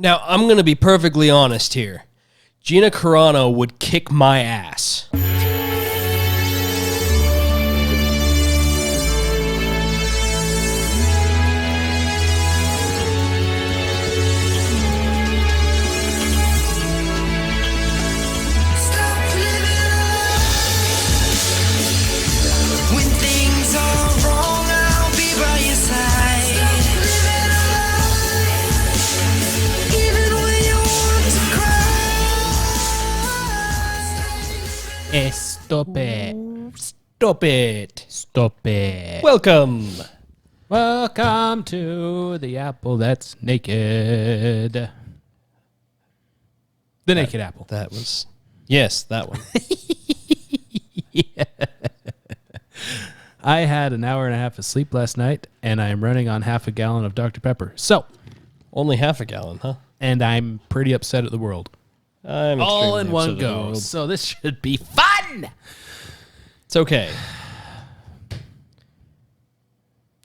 Now, I'm going to be perfectly honest here. CHYna Carano would kick my ass. Stop it. Stop it. Stop it. Welcome. Welcome to the apple that's naked. The naked apple. That was... Yes, that one. Yeah. I had an hour and a half of sleep last night, and I am running on half a gallon of Dr. Pepper. So, Only half a gallon, huh? and I'm pretty upset at the world. I'm All in extremely one upset at the go. world. So this should be fun. It's okay.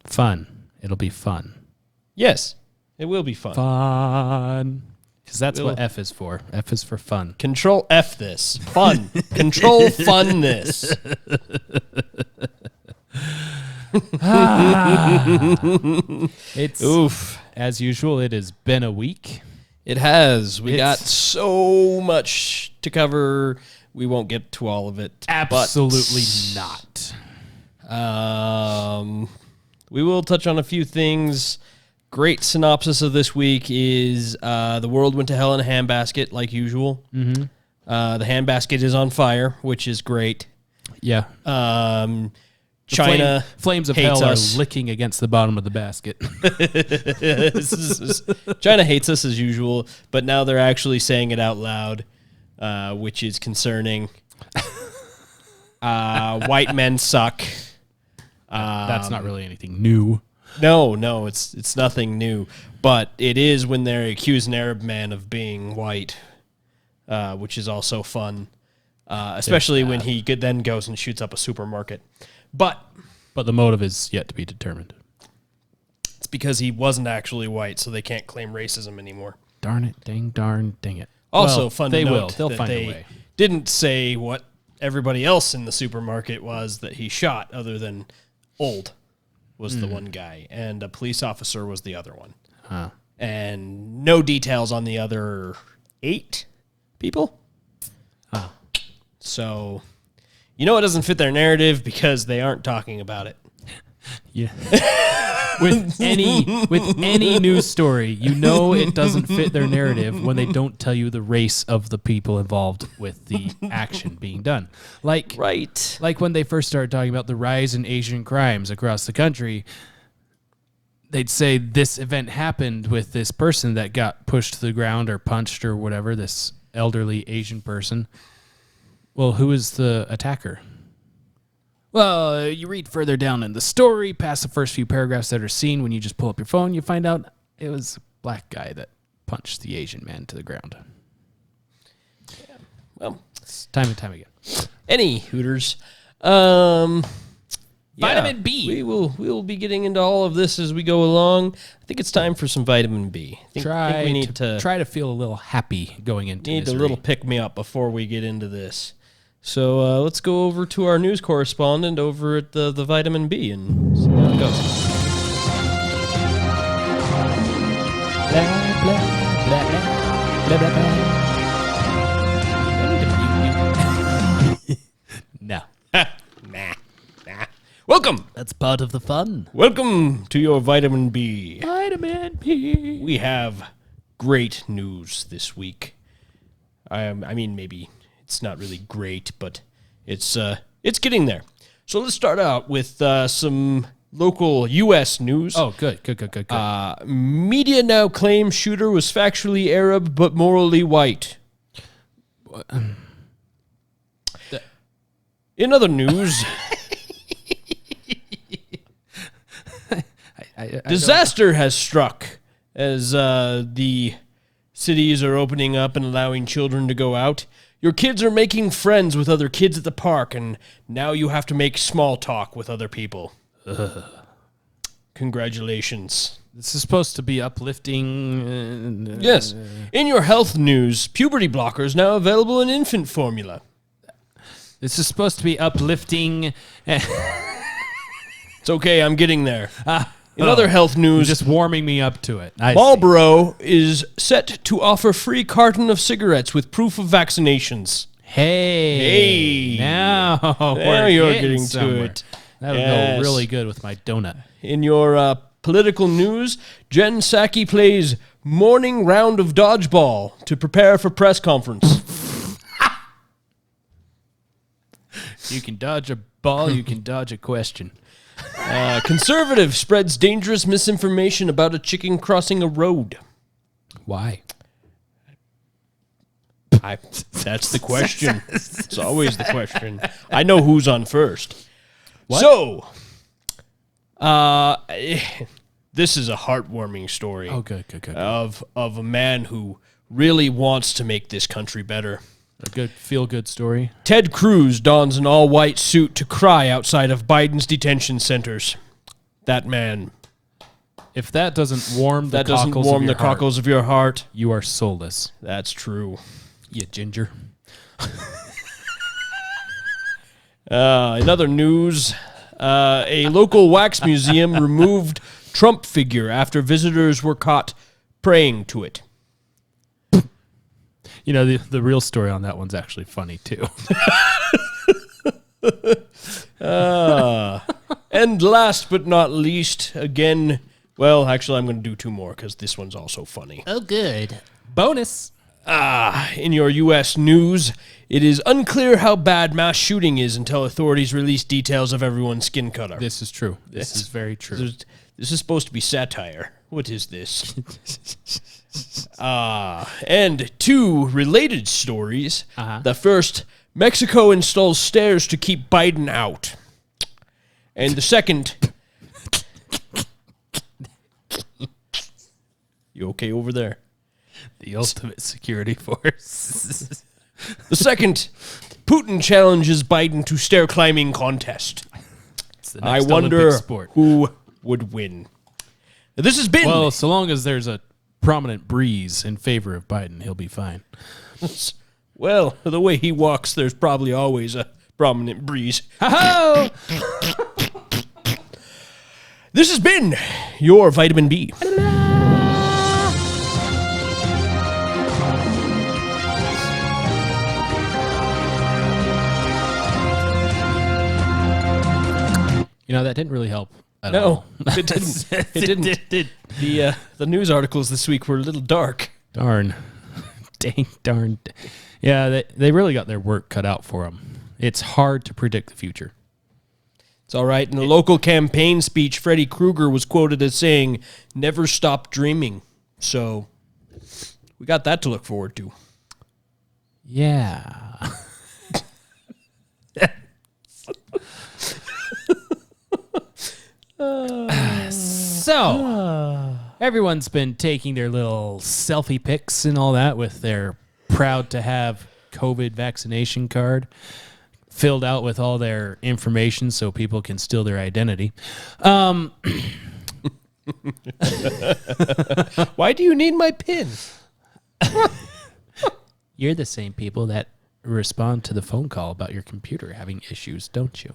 Fun. It'll be fun. Yes, it will be fun. Fun. Because that's Will- what F is for. F is for fun. Control F this. Fun. Control fun this. It's Oof. as usual. It has been a week. It has. We got It's- so much to cover. We won't get to all of it. Absolutely not. We will touch on a few things. Great synopsis of this week is the world went to hell in a handbasket, like usual. Mm-hmm. The handbasket is on fire, which is great. Yeah. CHYna flames of hates hell us. are licking against the bottom of the basket. CHYna hates us as usual, but now they're actually saying it out loud, which is concerning. White men suck. That's not really anything new. No, it's nothing new, but it is when they accuse an Arab man of being white, which is also fun, especially when he then goes and shoots up a supermarket. But But the motive is yet to be determined. it's because he wasn't actually white, so they can't claim racism anymore. Darn it, dang it. Also, Well, fun they to will. note They'll that find they a way. didn't say what everybody else in the supermarket was that he shot, other than old was the one guy, and a police officer was the other one. Huh. And no details on the other 8 people. Oh. So, you know it doesn't fit their narrative because they aren't talking about it. Yeah. with any news story, you know it doesn't fit their narrative when they don't tell you the race of the people involved with the action being done. Like Right. Like when they first started talking about the rise in Asian crimes across the country, they'd say this event happened with this person that got pushed to the ground or punched or whatever, this elderly Asian person. Well, who is the attacker? Well, you read further down in the story, past the first few paragraphs that are seen when you just pull up your phone, you find out it was a black guy that punched the Asian man to the ground. Well, It's time and time again. any Hooters. Vitamin B. We will be getting into all of this as we go along. I think it's time for some vitamin B. I think we need to try to feel a little happy going into need misery. a little pick me up before we get into this. So let's go over to our news correspondent over at the Vitamin B and see how it goes. Blah, blah, blah, blah, blah, blah. No. Nah. Welcome. That's part of the fun. Welcome to your Vitamin B. Vitamin B. We have great news this week. I mean, maybe it's not really great, but it's getting there. So let's start out with some local U.S. news. Oh, good. Media now claims shooter was factually Arab but morally white. In other news, disaster has struck as the cities are opening up and allowing children to go out. Your kids are making friends with other kids at the park, and now you have to make small talk with other people. Congratulations. This is supposed to be uplifting. Yes. In your health news, puberty blockers now available in infant formula. This is supposed to be uplifting. It's okay, I'm getting there. In other health news, Just warming me up to it. Marlboro is set to offer free carton of cigarettes with proof of vaccinations. Hey. Now you're getting somewhere. to it. That would go really good with my donut. In your political news, Jen Psaki plays morning round of dodgeball to prepare for press conference. You can dodge a ball, you can dodge a question. Conservative spreads dangerous misinformation about a chicken crossing a road. Why? That's the question. It's always the question. I know who's on first. What? So, this is a heartwarming story. Oh, good. Of a man who really wants to make this country better. A good feel-good story. Ted Cruz dons an all-white suit to cry outside of Biden's detention centers. That man. If that doesn't warm the cockles of your heart, you are soulless. That's true. You ginger. In other news, a local wax museum removed Trump figure after visitors were caught praying to it. You know, the real story on that one's actually funny, too. And last but not least, again, well, actually, I'm going to do two more because this one's also funny. Oh, good. Bonus. In your U.S. news, it is unclear how bad mass shooting is until authorities release details of everyone's skin color. This is true. This is very true. This is supposed to be satire. What is this? And two related stories. The first, Mexico installs stairs to keep Biden out. And the second... You okay over there? The ultimate security force. The second, Putin challenges Biden to stair climbing contest. I wonder who would win. This has been... Well, so long as there's a prominent breeze in favor of Biden, he'll be fine. Well, the way he walks, there's probably always a prominent breeze. Ha-ho! This has been your Vitamin B. You know, that didn't really help at all. No, it didn't. It didn't. The news articles this week were a little dark. Darn. Darn. Yeah, they really got their work cut out for them. It's hard to predict the future. It's all right. In a local campaign speech, Freddy Krueger was quoted as saying, "Never stop dreaming." So we got that to look forward to. Yeah. So, everyone's been taking their little selfie pics and all that with their proud to have COVID vaccination card filled out with all their information so people can steal their identity. Why do you need my PIN? You're the same people that respond to the phone call about your computer having issues, don't you?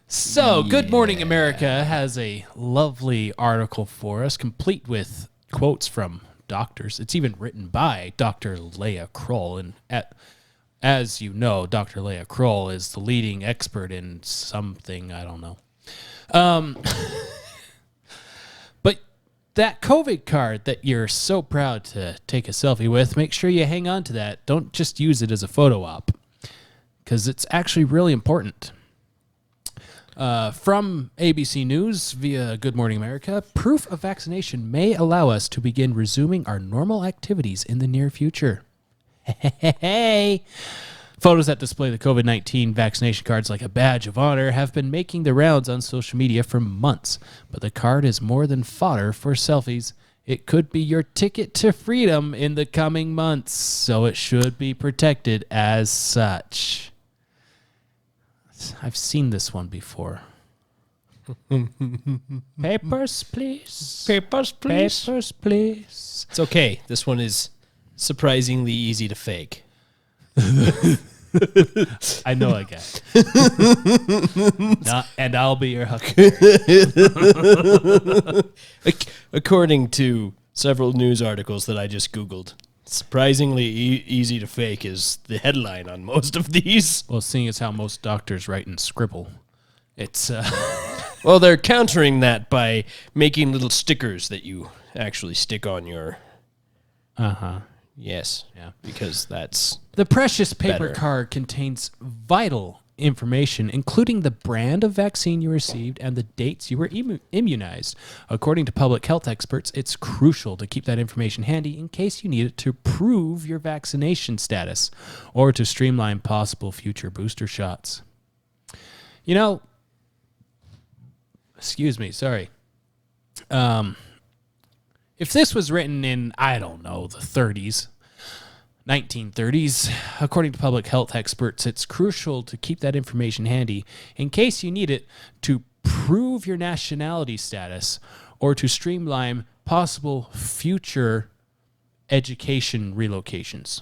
So, Good Morning America has a lovely article for us, complete with quotes from doctors. It's even written by Dr. Leah Kroll. And as you know, Dr. Leah Kroll is the leading expert in something, I don't know. But that COVID card that you're so proud to take a selfie with, make sure you hang on to that. Don't just use it as a photo op, because it's actually really important. From ABC News via Good Morning America, proof of vaccination may allow us to begin resuming our normal activities in the near future. Hey! Photos that display the COVID-19 vaccination cards like a badge of honor have been making the rounds on social media for months, but the card is more than fodder for selfies. It could be your ticket to freedom in the coming months, so it should be protected as such. I've seen this one before. Papers, please. Papers, please. Papers, please. It's okay. This one is surprisingly easy to fake. I know a guy. And I'll be your hooker. According to several news articles that I just Googled, surprisingly easy to fake is the headline on most of these. Well, seeing as how most doctors write in scribble, it's... Well, they're countering that by making little stickers that you actually stick on your... Uh-huh. Yes. Yeah. Because that's... The precious paper better. card contains vital information, including the brand of vaccine you received and the dates you were immunized. According to public health experts, it's crucial to keep that information handy in case you need it to prove your vaccination status or to streamline possible future booster shots. You know, excuse me, sorry. If this was written in, I don't know, the 30s, 1930s, according to public health experts, it's crucial to keep that information handy in case you need it to prove your nationality status or to streamline possible future education relocations.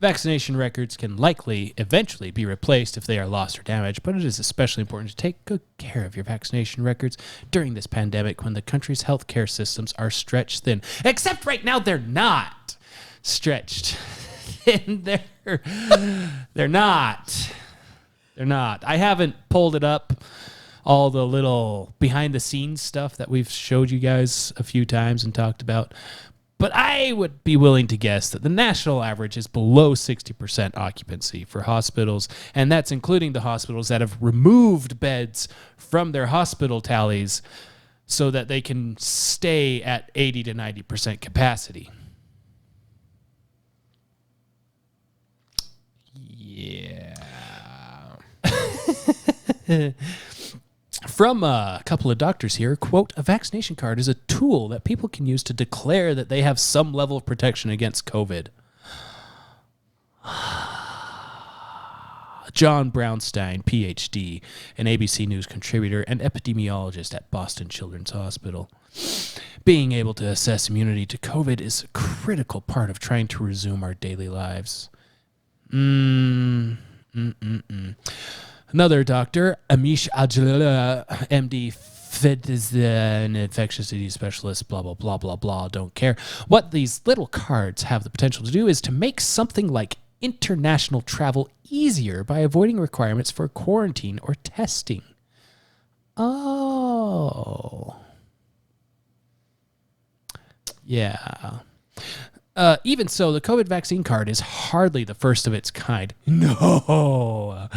Vaccination records can likely eventually be replaced if they are lost or damaged, but it is especially important to take good care of your vaccination records during this pandemic when the country's healthcare systems are stretched thin. Except right now they're not stretched thin. They're not. They're not. I haven't pulled it up, all the little behind-the-scenes stuff that we've showed you guys a few times and talked about. But I would be willing to guess that the national average is below 60% occupancy for hospitals, and that's including the hospitals that have removed beds from their hospital tallies so that they can stay at 80 to 90% capacity. Yeah. From a couple of doctors here, quote, a vaccination card is a tool that people can use to declare that they have some level of protection against COVID. John Brownstein, PhD, an ABC News contributor and epidemiologist at Boston Children's Hospital. Being able to assess immunity to COVID is a critical part of trying to resume our daily lives. Another doctor, Amish Ajla, MD, is an infectious disease specialist, blah, blah, blah, blah, blah, don't care. What these little cards have the potential to do is to make something like international travel easier by avoiding requirements for quarantine or testing. Oh. Yeah. Even so, the COVID vaccine card is hardly the first of its kind. No.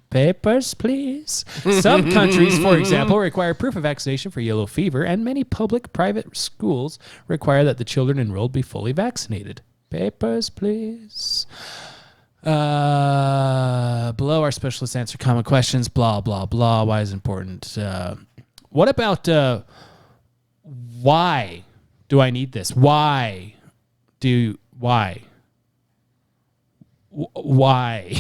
Papers, please. Some countries, for example, require proof of vaccination for yellow fever, and many public-private schools require that the children enrolled be fully vaccinated. Papers, please. Below, our specialists answer common questions, blah, blah, blah. Why is it important? What about why do I need this? Why? Why?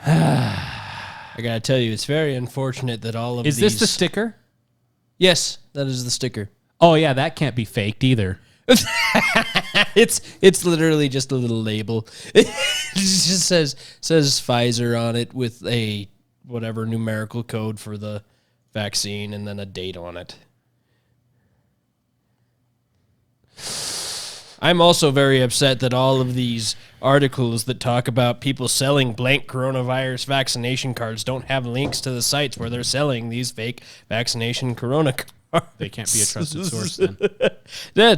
I gotta tell you, it's very unfortunate that all of Is these... this the sticker? Yes, that is the sticker. Oh, yeah, that can't be faked either. It's literally just a little label. It just says Pfizer on it with a whatever numerical code for the vaccine and then a date on it. I'm also very upset that all of these articles that talk about people selling blank coronavirus vaccination cards don't have links to the sites where they're selling these fake vaccination corona cards. They can't be a trusted source then.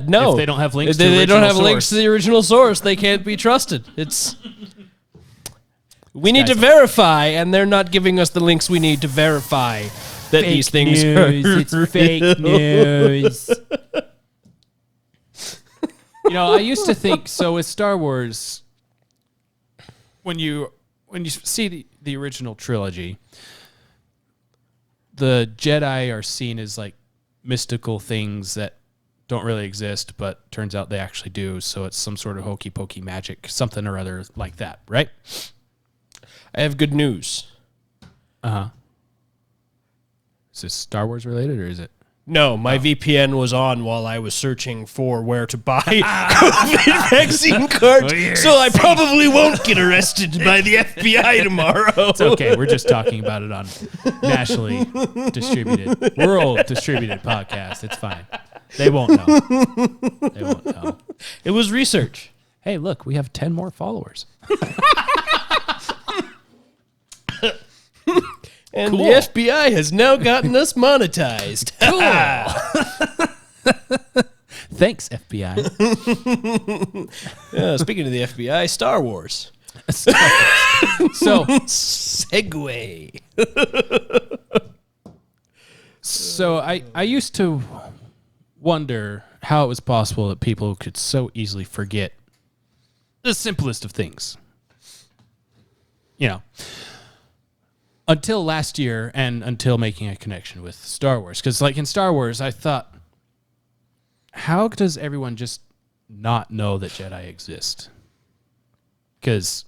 No. If they don't have links to they don't have source. links to the original source, they can't be trusted. We need to verify, and they're not giving us the links we need to verify that Fake these things news. are It's fake news. You know, I used to think, so with Star Wars, when you see the original trilogy, the Jedi are seen as like mystical things that don't really exist, but turns out they actually do. So it's some sort of hokey pokey magic, something or other like that, right? I have good news. Uh-huh. Is this Star Wars related, or is it? No, my VPN was on while I was searching for where to buy COVID vaccine cards, so I probably won't get arrested by the FBI tomorrow. It's okay. We're just talking about it on nationally distributed, world distributed podcast. It's fine. They won't know. They won't know. It was research. Hey, look, we have 10 more followers. And Cool. the FBI has now gotten us monetized. Thanks, FBI. Speaking of the FBI, Star Wars. So, Segway. so I used to wonder how it was possible that people could so easily forget the simplest of things. You know, until last year and until making a connection with Star Wars. Because, like, in Star Wars, I thought, how does everyone just not know that Jedi exist? Because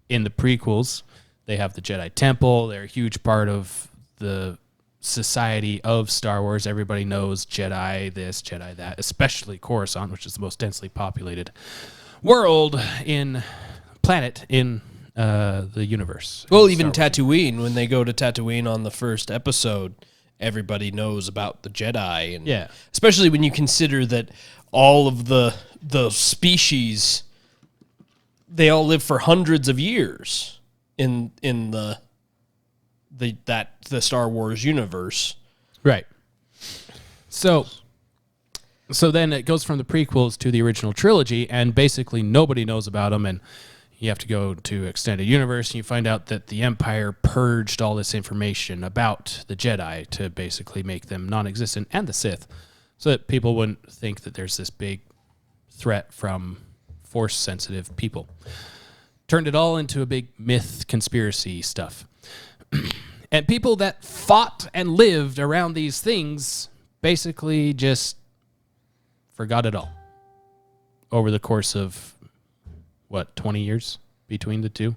in the prequels, they have the Jedi Temple. They're a huge part of the society of Star Wars. Everybody knows Jedi this, Jedi that, especially Coruscant, which is the most densely populated planet in the universe. Well, even Tatooine, when they go to Tatooine on the first episode, everybody knows about the Jedi. And Yeah. especially when you consider that all of the species, they all live for hundreds of years in the Star Wars universe. Right. So then it goes from the prequels to the original trilogy, and basically nobody knows about them, and you have to go to Extended Universe, and you find out that the Empire purged all this information about the Jedi to basically make them non-existent, and the Sith, so that people wouldn't think that there's this big threat from Force-sensitive people. Turned it all into a big myth conspiracy stuff. And people that fought and lived around these things basically just forgot it all over the course of 20 years between the two?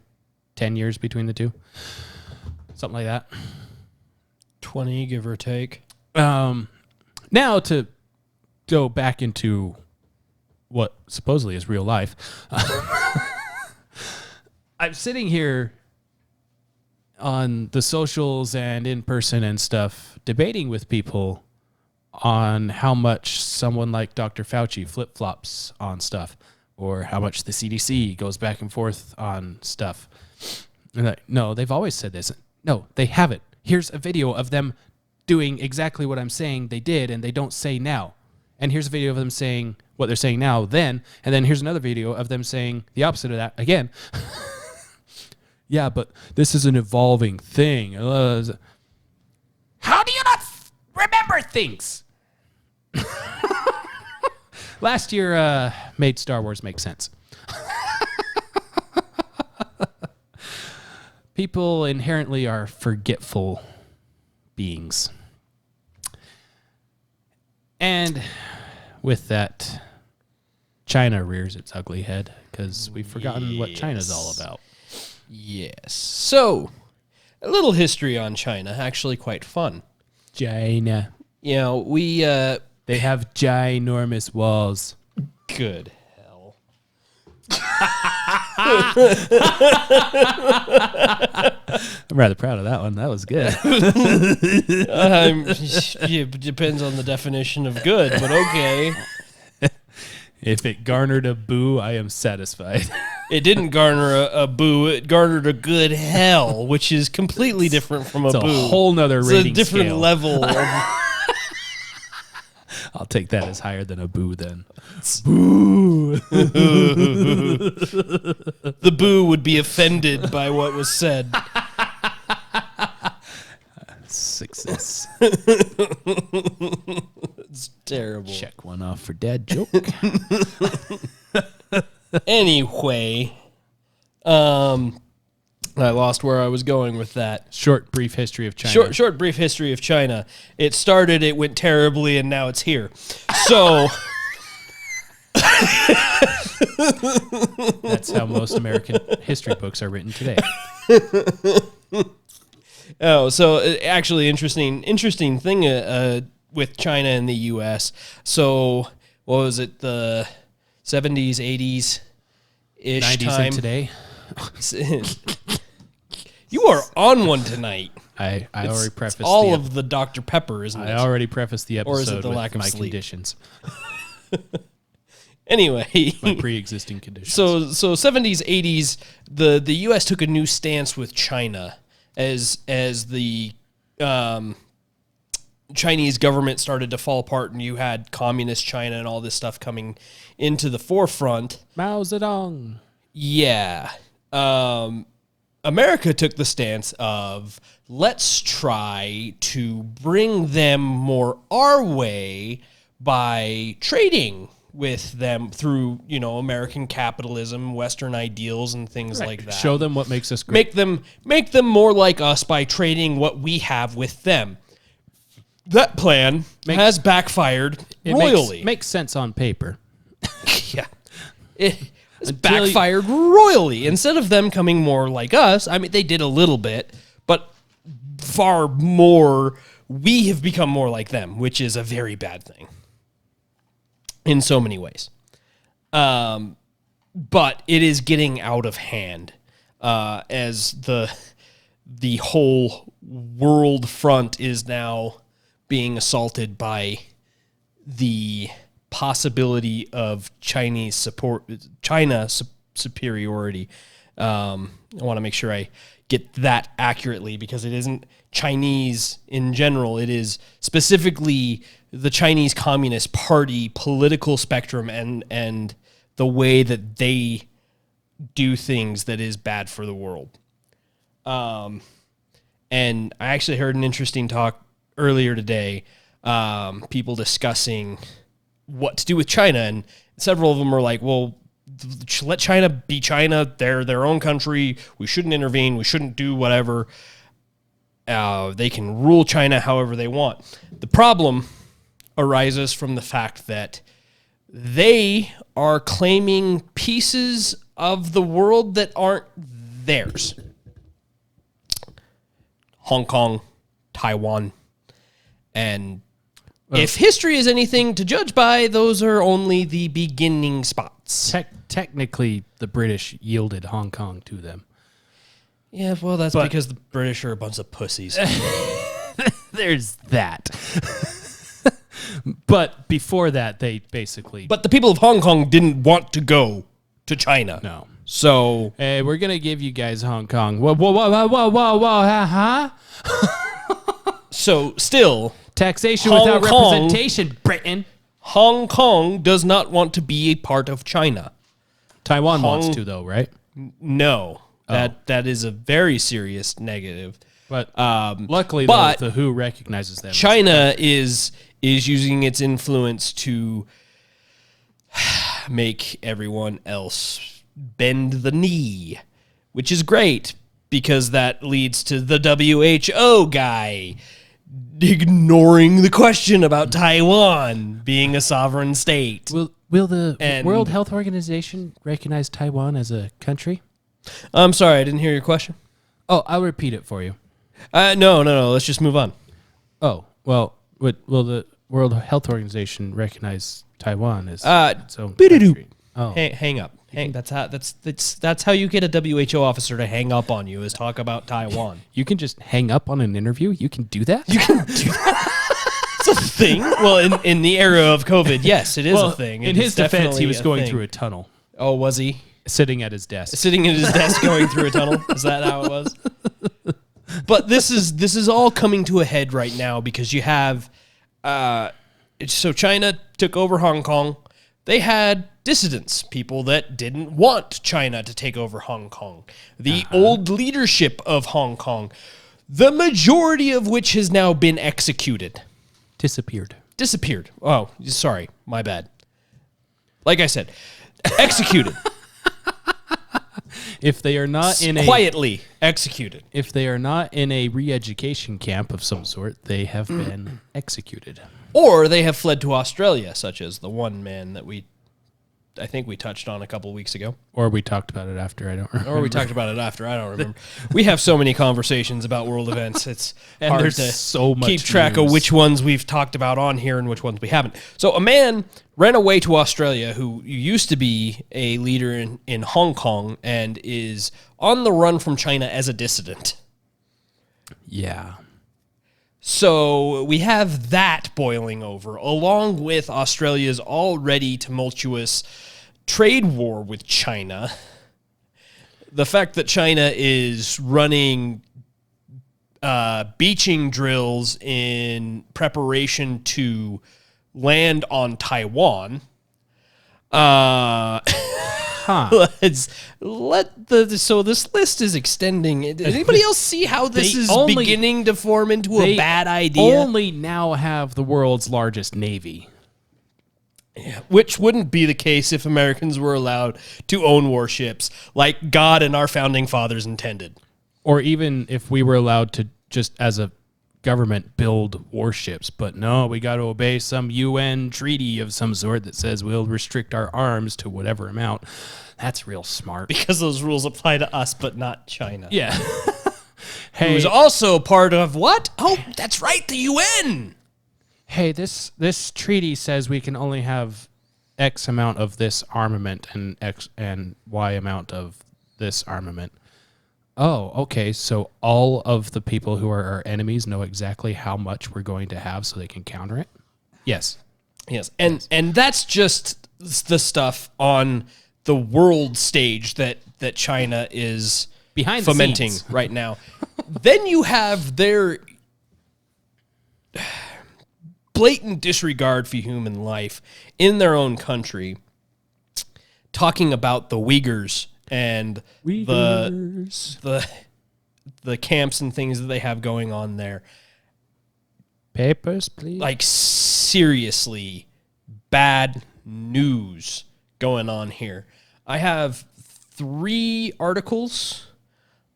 10 years between the two? Something like that. 20, give or take. Now to go back into what supposedly is real life. I'm sitting here on the socials and in person and stuff, debating with people on how much someone like Dr. Fauci flip-flops on stuff, or how much the CDC goes back and forth on stuff. And like, no, they've always said this. No, they haven't. Here's a video of them doing exactly what I'm saying they did, and they don't say now. And here's a video of them saying what they're saying now then, and then here's another video of them saying the opposite of that again. Yeah, but this is an evolving thing. How do you not remember things? Last year made Star Wars make sense. People inherently are forgetful beings. And with that, CHYna rears its ugly head because we've forgotten what China's all about. Yes. So, a little history on China, actually quite fun. China. You know, They have ginormous walls. Good hell. I'm rather proud of that one. That was good. It depends on the definition of good, but okay. If it garnered a boo, I am satisfied. It didn't garner a boo. It garnered a good hell, which is completely different from a boo. It's a whole nother It's rating a different scale. level. I'll take that as higher than a boo then. Boo. The boo would be offended by what was said. Success. It's terrible. Check one off for dad joke. Anyway, I lost where I was going with that. Short, brief history of China. Short, brief history of China. It started, it went terribly, and now it's here. So... That's how most American history books are written today. Oh, so actually interesting thing with China and the U.S. So what was it, the 70s, 80s ish 90s time? and today. You are on one tonight. I already prefaced all of the Dr. Pepper, isn't it? I already prefaced the episode Or is it the with lack of my sleep? conditions. Anyway, My pre-existing conditions. so 70s, 80s, the U.S. took a new stance with China as the Chinese government started to fall apart, and you had communist China and all this stuff coming into the forefront. Mao Zedong. Yeah. America took the stance of, let's try to bring them more our way by trading with them through, American capitalism, Western ideals, and things like that. Show them what makes us great. Make them more like us by trading what we have with them. That plan has backfired royally. Makes sense on paper. Yeah. It's backfired royally. Instead of them coming more like us, I mean, they did a little bit, but far more, we have become more like them, which is a very bad thing in so many ways. But it is getting out of hand as the whole world front is now being assaulted by the possibility of China superiority. I want to make sure I get that accurately, because it isn't Chinese in general. It is specifically the Chinese Communist Party political spectrum and the way that they do things that is bad for the world. And I actually heard an interesting talk earlier today, people discussing what to do with China, and several of them are like, well, let China be China. They're their own country. We shouldn't intervene. We shouldn't do whatever. They can rule China however they want. The problem arises from the fact that they are claiming pieces of the world that aren't theirs. Hong Kong, Taiwan, and if history is anything to judge by, those are only the beginning spots. Technically, the British yielded Hong Kong to them. Yeah, well, that's because the British are a bunch of pussies. There's that. But before that, they basically... But the people of Hong Kong didn't want to go to China. No. So... Hey, we're going to give you guys Hong Kong. Whoa, huh? So, still... Taxation Hong without Kong- representation, Britain. Hong Kong does not want to be a part of China. Taiwan wants to, though, right? No. That is a very serious negative. But luckily, but the WHO recognizes them. China is using its influence to make everyone else bend the knee, which is great because that leads to the WHO guy ignoring the question about Taiwan being a sovereign state. Will the World Health Organization recognize Taiwan as a country? I'm sorry, I didn't hear your question. Oh, I'll repeat it for you. No. Let's just move on. Oh, well, will the World Health Organization recognize Taiwan as its own country? Oh. Hang up. That's how you get a WHO officer to hang up on you, is talk about Taiwan. You can just hang up on an interview? You can do that? You can do that? It's a thing. Well, in the era of COVID, yes, it is a thing. In his defense, he was going through a tunnel. Oh, was he? Sitting at his desk. Sitting at his desk going through a tunnel? Is that how it was? But this is all coming to a head right now because you have... so China took over Hong Kong. They had dissidents, people that didn't want China to take over Hong Kong. The old leadership of Hong Kong, the majority of which has now been executed. Disappeared. Oh, sorry. My bad. Like I said, executed. If they are not in quietly executed. if they are not in a re-education camp of some sort, they have been executed. Or they have fled to Australia, such as the one man that I think we touched on a couple weeks ago. Or we talked about it after, I don't remember. Or we talked about it after, I don't remember. We have so many conversations about world events. It's hard there's to so much keep track news. of which ones we've talked about on here and which ones we haven't. So a man ran away to Australia who used to be a leader in Hong Kong and is on the run from China as a dissident. Yeah. So we have that boiling over, along with Australia's already tumultuous trade war with China. The fact that China is running beaching drills in preparation to land on Taiwan. So this list is extending. Does anybody else see how this is beginning to form into a bad idea? Only now have the world's largest navy. Yeah, which wouldn't be the case if Americans were allowed to own warships like God and our founding fathers intended. Or even if we were allowed to just as a government build warships. But no, we got to obey some UN treaty of some sort that says we'll restrict our arms to whatever amount. That's real smart. Because those rules apply to us, but not China. Yeah. Who's also part of what? Oh, that's right, the UN. Hey, this treaty says we can only have X amount of this armament and X and Y amount of this armament. Oh, okay. So all of the people who are our enemies know exactly how much we're going to have so they can counter it? Yes. Yes. And that's just the stuff on the world stage that China is behind the fomenting scenes right now. Then you have their blatant disregard for human life in their own country, talking about the Uyghurs and the camps and things that they have going on there. Papers, please. Like, seriously bad news going on here. I have 3 articles,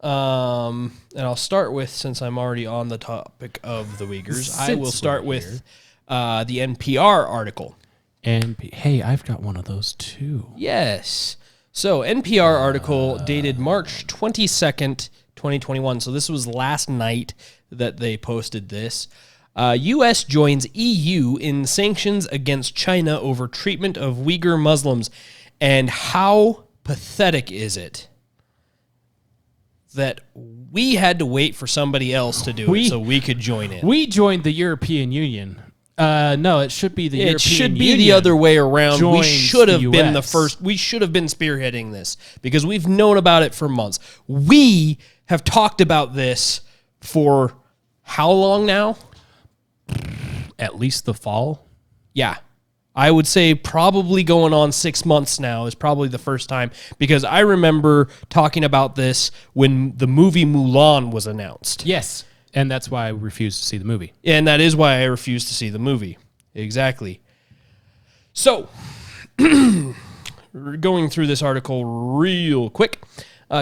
and I'll start with, since I'm already on the topic of the Uyghurs, I will start with the NPR article. And hey, I've got one of those too. Yes. So, NPR article dated March 22nd, 2021. So, this was last night that they posted this. U.S. joins EU in sanctions against China over treatment of Uyghur Muslims. And how pathetic is it that we had to wait for somebody else to do it so we could join in? We joined the European Union. No, it should be the European Union. It should be the other way around. We should have been the first. We should have been spearheading this because we've known about it for months. We have talked about this for how long now? At least the fall. Yeah. I would say probably going on 6 months now is probably the first time, because I remember talking about this when the movie Mulan was announced. Yes. And that's why I refused to see the movie. And that is why I refused to see the movie. Exactly. So, going through this article real quick.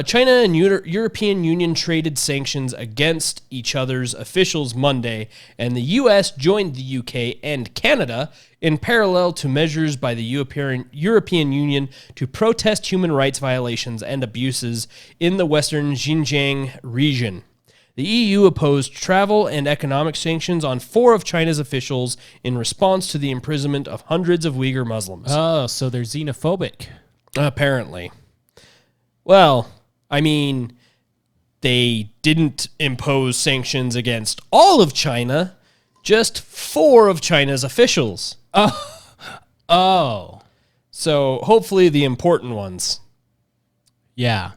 China and European Union traded sanctions against each other's officials Monday, and the U.S. joined the U.K. and Canada in parallel to measures by the European Union to protest human rights violations and abuses in the western Xinjiang region. The EU opposed travel and economic sanctions on 4 of China's officials in response to the imprisonment of hundreds of Uyghur Muslims. Oh, so they're xenophobic. Apparently. Well, I mean, they didn't impose sanctions against all of China, just 4 of China's officials. Oh. So hopefully the important ones. Yeah.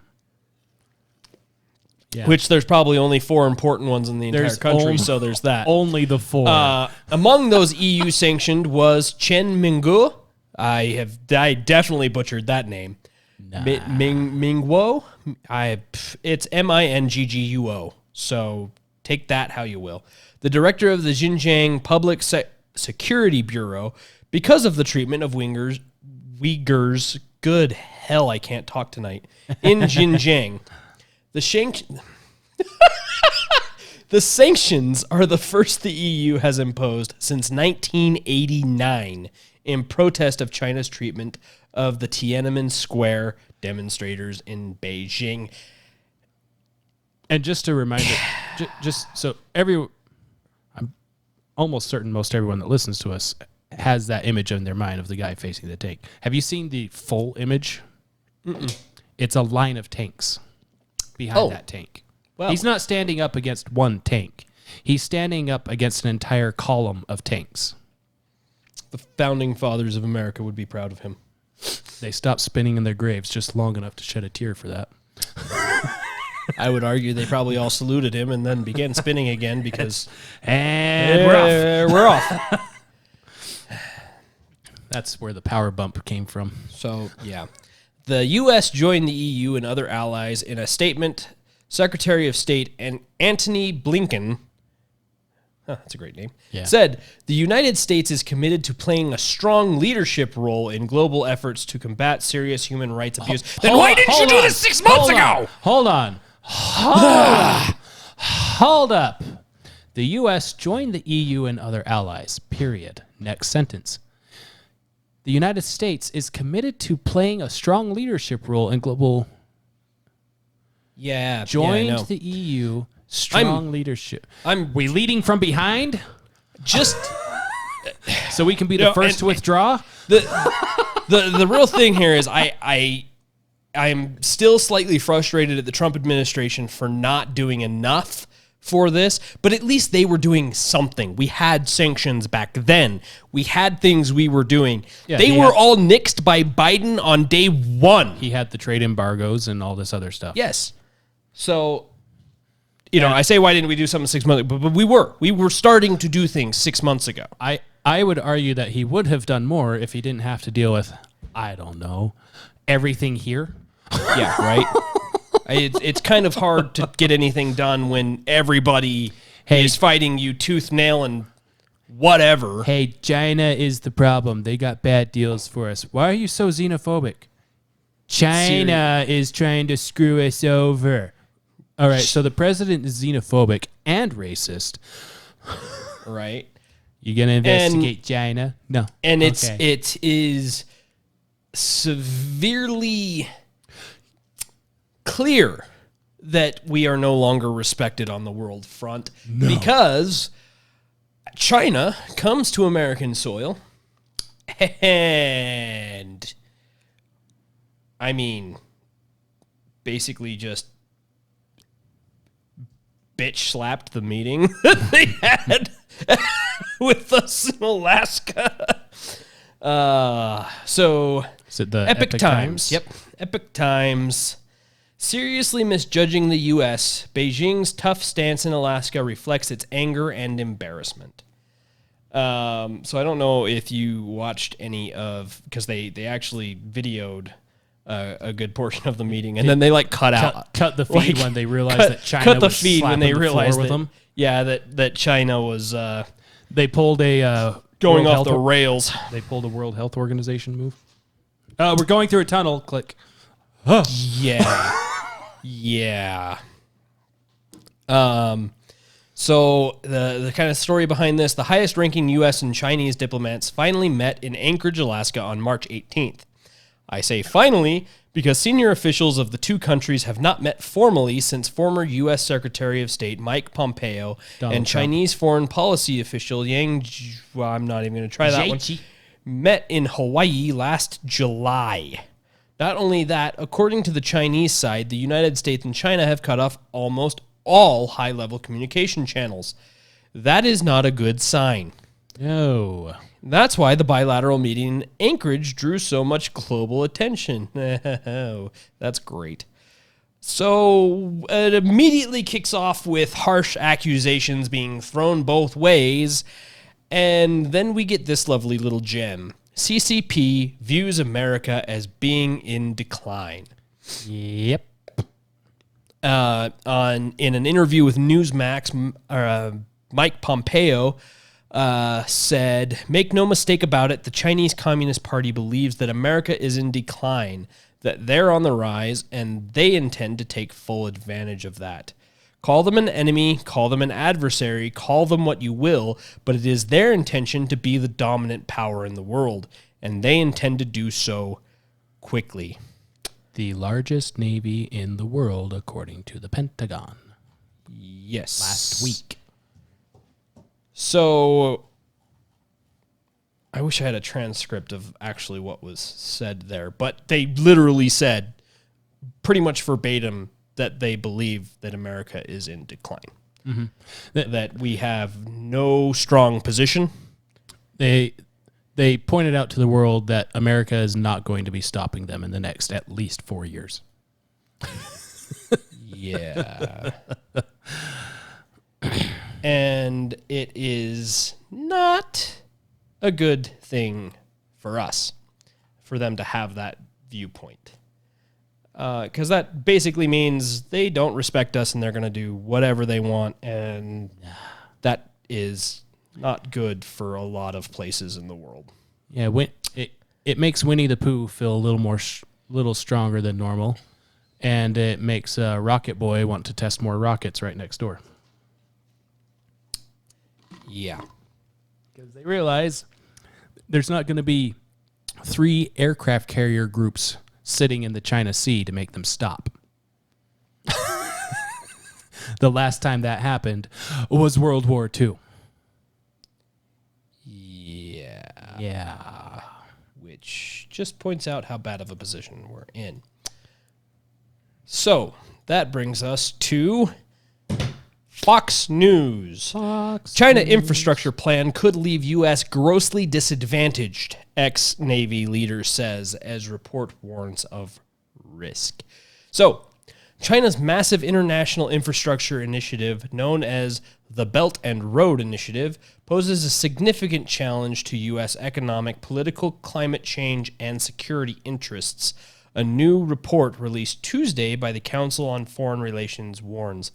Which there's probably only 4 important ones in the entire country, so there's that. Only the 4. Among those EU sanctioned was Chen Mingguo. I definitely butchered that name. Nah. Mingguo. It's Mingguo. So take that how you will. The director of the Xinjiang Public Security Bureau, because of the treatment of Uyghurs Good hell, I can't talk tonight. In Xinjiang. The sanctions are the first the EU has imposed since 1989 in protest of China's treatment of the Tiananmen Square demonstrators in Beijing. And just a reminder, just so I'm almost certain most everyone that listens to us has that image in their mind of the guy facing the tank. Have you seen the full image? Mm-mm. It's a line of tanks behind that tank. Well, he's not standing up against one tank. He's standing up against an entire column of tanks. The founding fathers of America would be proud of him. They stopped spinning in their graves just long enough to shed a tear for that. I would argue they probably all saluted him and then began spinning again because... and we're off. That's where the power bump came from. So, yeah. The U.S. joined the EU and other allies in a statement. Secretary of State Antony Blinken, that's a great name, said the United States is committed to playing a strong leadership role in global efforts to combat serious human rights abuse. Then why didn't you do this 6 months ago? Hold up. The U.S. joined the EU and other allies, period. Next sentence. The United States is committed to playing a strong leadership role in global... Joined the EU, strong leadership. We leading from behind? Just so we can be the first to withdraw? The real thing here is I'm still slightly frustrated at the Trump administration for not doing enough for this, but at least they were doing something. We had sanctions back then. We had things we were doing. Yeah, they were all nixed by Biden on day one. He had the trade embargoes and all this other stuff. Yes. So, I say, why didn't we do something 6 months ago? But we were starting to do things 6 months ago. I would argue that he would have done more if he didn't have to deal with, I don't know, everything here. Yeah, right? It's kind of hard to get anything done when everybody is fighting you tooth, nail, and whatever. Hey, China is the problem. They got bad deals for us. Why are you so xenophobic? China is trying to screw us over. All right, so the president is xenophobic and racist. Right. You going to investigate China? No. And it is severely clear that we are no longer respected on the world front because China comes to American soil and, basically just bitch slapped the meeting that they had with us in Alaska. So is it the Epic Times? Yep. Epic Times. Seriously misjudging the U.S., Beijing's tough stance in Alaska reflects its anger and embarrassment. So I don't know if you watched any of, because they actually videoed a good portion of the meeting, and then they cut the feed when they realized that China was slapping the floor with them. Yeah, that China was they pulled a going off the rails. They pulled a World Health Organization move. We're going through a tunnel. Click. Yeah. Yeah. So the kind of story behind this, the highest ranking U.S. and Chinese diplomats finally met in Anchorage, Alaska on March 18th. I say finally because senior officials of the two countries have not met formally since former U.S. Secretary of State Mike Pompeo and Chinese foreign policy official I'm not even going to try that one, met in Hawaii last July. Not only that, according to the Chinese side, the United States and China have cut off almost all high-level communication channels. That is not a good sign. No. That's why the bilateral meeting in Anchorage drew so much global attention. That's great. So it immediately kicks off with harsh accusations being thrown both ways, and then we get this lovely little gem. CCP views America as being in decline. Yep. In an interview with Newsmax, Mike Pompeo said, "Make no mistake about it, the Chinese Communist Party believes that America is in decline, that they're on the rise, and they intend to take full advantage of that. Call them an enemy, call them an adversary, call them what you will, but it is their intention to be the dominant power in the world, and they intend to do so quickly." The largest navy in the world, according to the Pentagon. Yes. Last week. So, I wish I had a transcript of actually what was said there, but they literally said, pretty much verbatim, that they believe that America is in decline. Mm-hmm. That we have no strong position. They pointed out to the world that America is not going to be stopping them in the next at least 4 years. Yeah. And it is not a good thing for us, for them to have that viewpoint. Because that basically means they don't respect us and they're going to do whatever they want. And that is not good for a lot of places in the world. Yeah, it makes Winnie the Pooh feel a little stronger than normal. And it makes Rocket Boy want to test more rockets right next door. Yeah. Because they realize there's not going to be 3 aircraft carrier groups sitting in the China Sea to make them stop. The last time that happened was World War II. Yeah. Yeah. Which just points out how bad of a position we're in. So, that brings us to Fox News. China infrastructure plan could leave U.S. grossly disadvantaged, ex-Navy leader says, as report warns of risk. So, China's massive international infrastructure initiative, known as the Belt and Road Initiative, poses a significant challenge to U.S. economic, political, climate change, and security interests. A new report released Tuesday by the Council on Foreign Relations warns.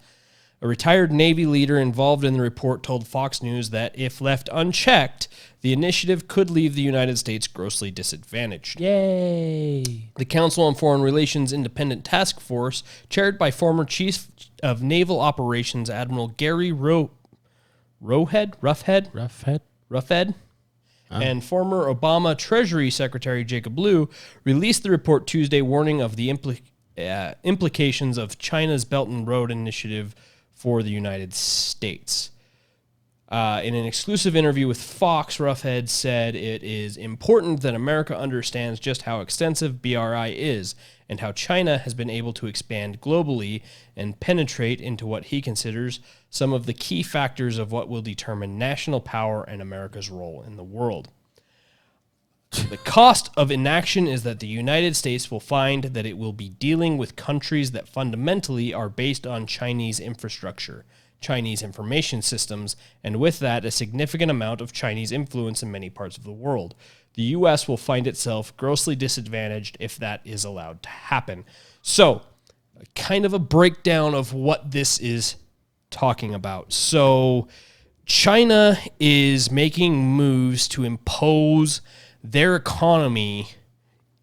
A retired Navy leader involved in the report told Fox News that if left unchecked, the initiative could leave the United States grossly disadvantaged. Yay! The Council on Foreign Relations Independent Task Force, chaired by former Chief of Naval Operations Admiral Gary Roughhead, and former Obama Treasury Secretary Jacob Lew, released the report Tuesday warning of the implications of China's Belt and Road Initiative for the United States. In an exclusive interview with Fox, Roughhead said it is important that America understands just how extensive BRI is and how China has been able to expand globally and penetrate into what he considers some of the key factors of what will determine national power and America's role in the world. The cost of inaction is that the United States will find that it will be dealing with countries that fundamentally are based on Chinese infrastructure, Chinese information systems, and with that, a significant amount of Chinese influence in many parts of the world. The U.S. will find itself grossly disadvantaged if that is allowed to happen. So, kind of a breakdown of what this is talking about. So, China is making moves to impose their economy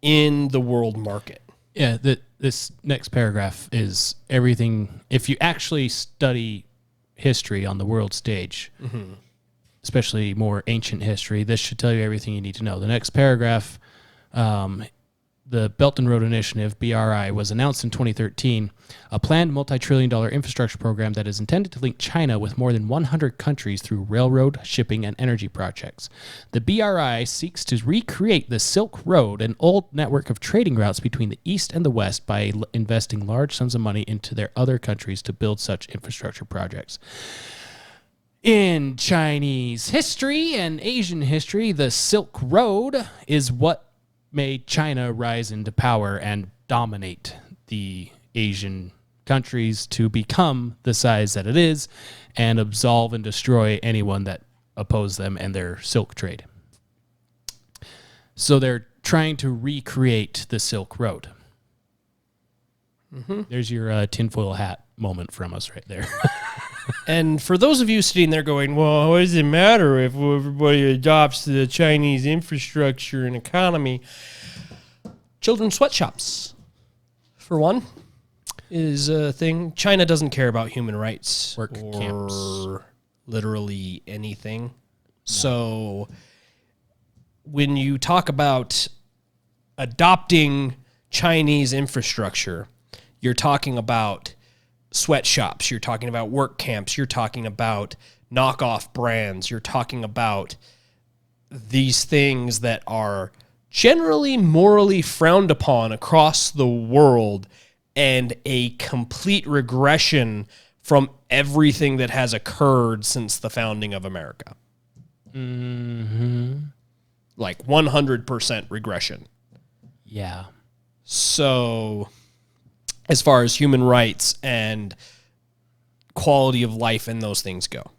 in the world market. Yeah, this next paragraph is everything. If you actually study history on the world stage, especially more ancient history, this should tell you everything you need to know. The next paragraph, the Belt and Road Initiative, BRI, was announced in 2013, a planned multi-trillion-dollar infrastructure program that is intended to link China with more than 100 countries through railroad, shipping, and energy projects. The BRI seeks to recreate the Silk Road, an old network of trading routes between the East and the West, by investing large sums of money into their other countries to build such infrastructure projects. In Chinese history and Asian history, the Silk Road is what made China rise into power and dominate the Asian countries to become the size that it is and absolve and destroy anyone that opposed them and their silk trade. So they're trying to recreate the Silk Road. There's your tinfoil hat moment from us right there. And for those of you sitting there going, well, what does it matter if everybody adopts the Chinese infrastructure and economy? Children's sweatshops, for one, is a thing. China doesn't care about human rights Work or camps. literally anything. No. So when you talk about adopting Chinese infrastructure, you're talking about sweatshops, you're talking about work camps, you're talking about knockoff brands, you're talking about these things that are generally morally frowned upon across the world, and a complete regression from everything that has occurred since the founding of America. Mm-hmm. Like 100% regression. Yeah. So as far as human rights and quality of life and those things go.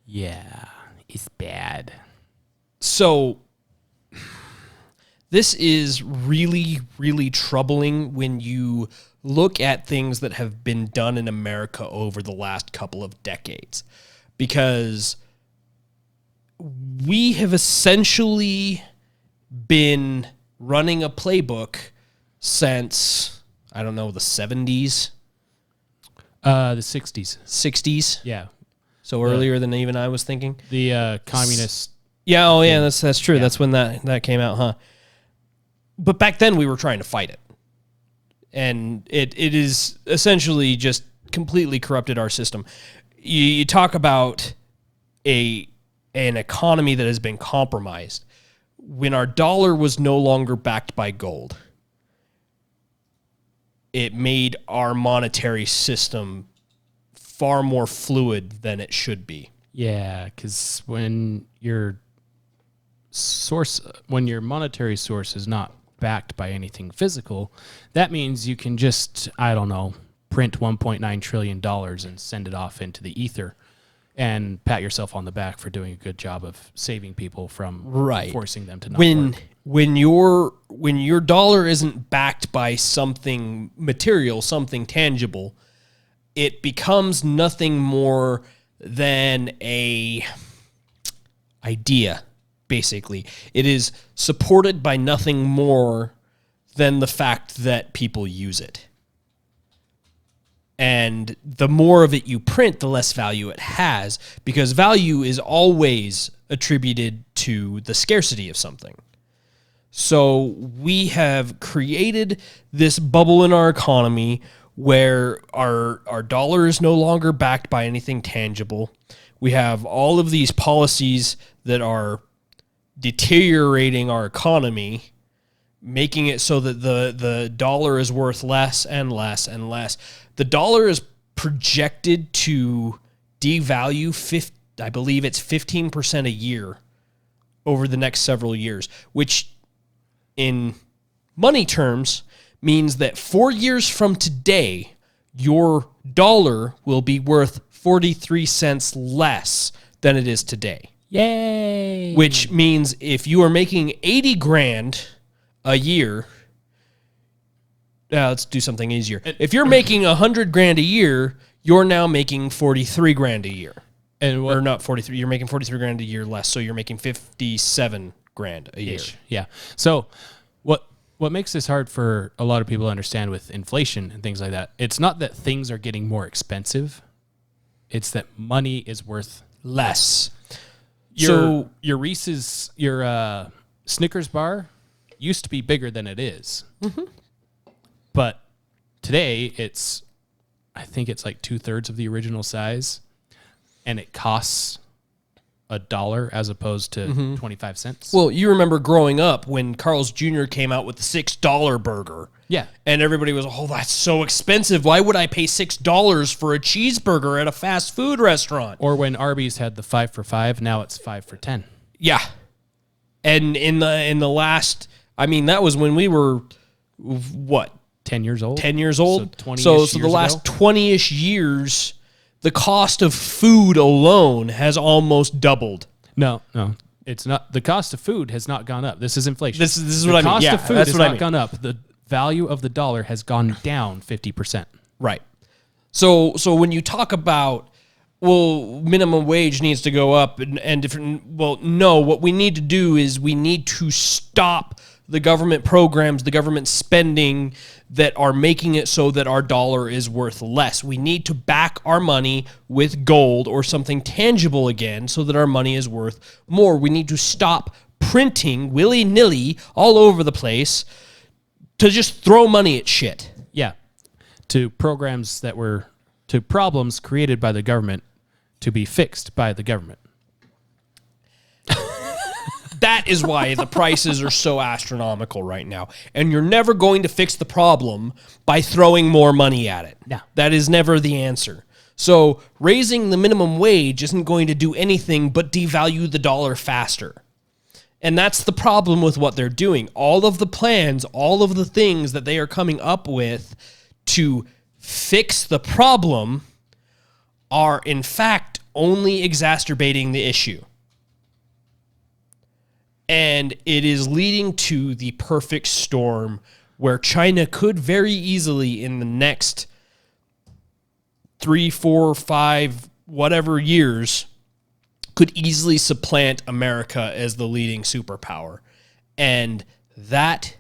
Yeah, it's bad. So this is really, really troubling when you look at things that have been done in America over the last couple of decades, because we have essentially been running a playbook since, I don't know, the 70s? The 60s. 60s? Yeah. So earlier than even I was thinking? The communist. Yeah, oh yeah, that's true. Yeah. That's when that came out, huh? But back then we were trying to fight it. And it is essentially just completely corrupted our system. You talk about an economy that has been compromised. When our dollar was no longer backed by gold, it made our monetary system far more fluid than it should be. Yeah, because when your monetary source is not backed by anything physical, that means you can just, I don't know, print $1.9 trillion and send it off into the ether and pat yourself on the back for doing a good job of saving people from forcing them to not work. When your dollar isn't backed by something material, something tangible, it becomes nothing more than a idea, basically. It is supported by nothing more than the fact that people use it. And the more of it you print, the less value it has, because value is always attributed to the scarcity of something. So we have created this bubble in our economy where our dollar is no longer backed by anything tangible. We have all of these policies that are deteriorating our economy, making it so that the dollar is worth less and less and less. The dollar is projected to devalue, I believe it's 15% a year over the next several years, which in money terms means that 4 years from today, your dollar will be worth 43 cents less than it is today. Yay! Which means if you are making 80 grand a year, let's do something easier. If you're making 100 grand a year, you're now making 43 grand a year. Or not 43, you're making 43 grand a year less, so you're making 57 grand a year. Yeah. So what makes this hard for a lot of people to understand with inflation and things like that, it's not that things are getting more expensive, it's that money is worth less. Your Snickers bar used to be bigger than it is. Mm-hmm. But today I think it's like 2/3 of the original size, and it costs $1 as opposed to 25 cents. Well, you remember growing up when Carl's Jr. came out with the $6 burger. Yeah. And everybody was, oh, that's so expensive. Why would I pay $6 for a cheeseburger at a fast food restaurant? Or when Arby's had the 5 for $5, now it's 5 for $10. Yeah. And in the last, I mean, that was when we were, what? 10 years old? 10 years old. So 20-ish so years the last ago? 20-ish years, the cost of food alone has almost doubled. No. It's not. The cost of food has not gone up. This is inflation. This is what I mean. The cost Yeah, of food that's has what I not mean. gone up. The value of the dollar has gone down 50%. Right. So when you talk about well, minimum wage needs to go up and different. Well, no, what we need to do is we need to stop the government programs, the government spending that are making it so that our dollar is worth less. We need to back our money with gold or something tangible again so that our money is worth more. We need to stop printing willy-nilly all over the place to just throw money at shit. Yeah. To problems created by the government to be fixed by the government. That is why the prices are so astronomical right now. And you're never going to fix the problem by throwing more money at it. No. That is never the answer. So raising the minimum wage isn't going to do anything but devalue the dollar faster. And that's the problem with what they're doing. All of the plans, all of the things that they are coming up with to fix the problem are, in fact, only exacerbating the issue. And it is leading to the perfect storm where China could very easily, in the next 3, 4, 5, whatever years, could easily supplant America as the leading superpower. And that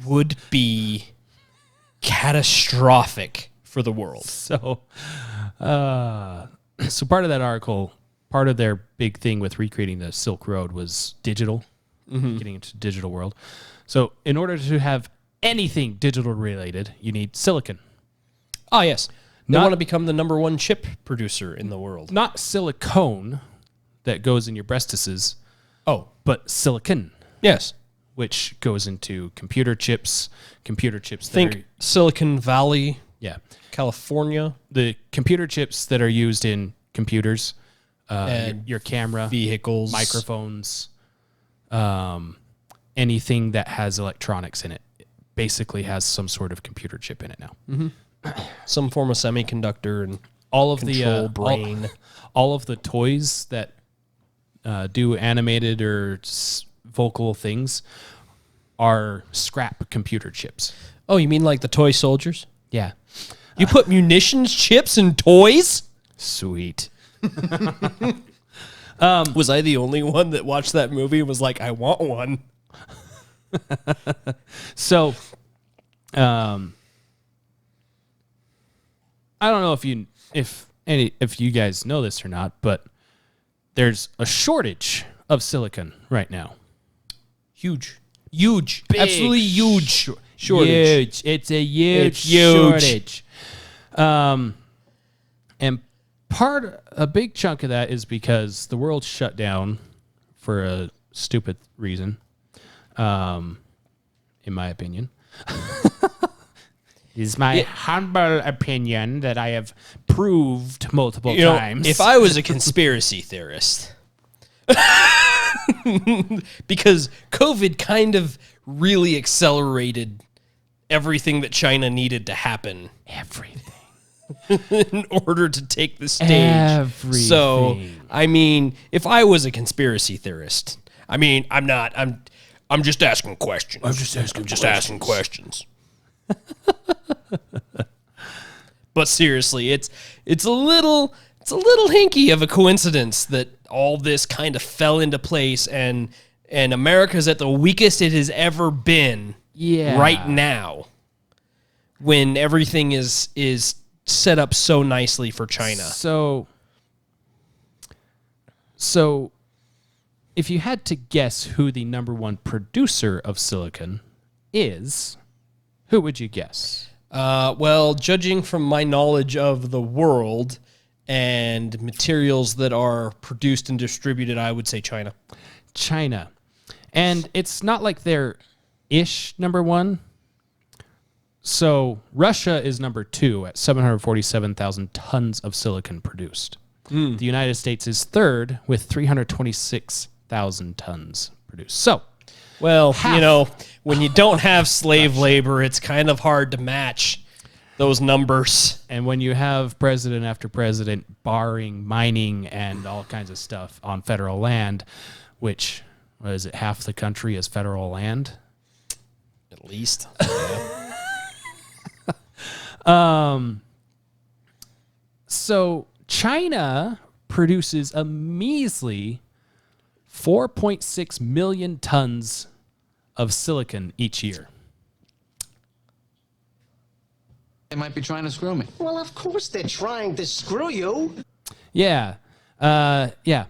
would be catastrophic for the world. So part of that article, part of their big thing with recreating the Silk Road was digital, getting into the digital world. So in order to have anything digital related, you need silicon. Oh, yes. They want to become the number one chip producer in the world. Not silicone that goes in your breastises. Oh. But silicon. Yes. Which goes into computer chips. Think Silicon Valley. Yeah. California. The computer chips that are used in computers, your camera, vehicles, microphones, anything that has electronics in it basically has some sort of computer chip in it now. Mm-hmm. Some form of semiconductor and all of control brain. All of the toys that do animated or vocal things are scrap computer chips. Oh, you mean like the toy soldiers? Yeah. You put munitions chips in toys? Sweet. Was I the only one that watched that movie and was like, I want one? So, I don't know if you guys know this or not, but there's a shortage of silicon right now. Huge. Big Absolutely huge. Shortage. It's a huge shortage. And a big chunk of that is because the world shut down for a stupid reason, in my opinion. This is my humble opinion that I have proved multiple times. If I was a conspiracy theorist, because COVID kind of really accelerated everything that China needed to happen. Everything. In order to take the stage. Everything. So, I mean, if I was a conspiracy theorist, I mean, I'm not. I'm just asking questions. I'm just asking questions. But seriously, it's a little hinky of a coincidence that all this kind of fell into place and America's at the weakest it has ever been right now when everything is set up so nicely for China. So if you had to guess who the number one producer of silicon is, who would you guess? Well, judging from my knowledge of the world and materials that are produced and distributed, I would say China. China. And it's not like they're number one. So Russia is number 2 at 747,000 tons of silicon produced. The United States is third with 326,000 tons produced. So, well, when you don't have slave labor, it's kind of hard to match those numbers. And when you have president after president barring mining and all kinds of stuff on federal land, which, what is it, half the country is federal land? At least. So China produces a measly 4.6 million tons of silicon each year. They might be trying to screw me. Well, of course they're trying to screw you. Yeah. Yeah.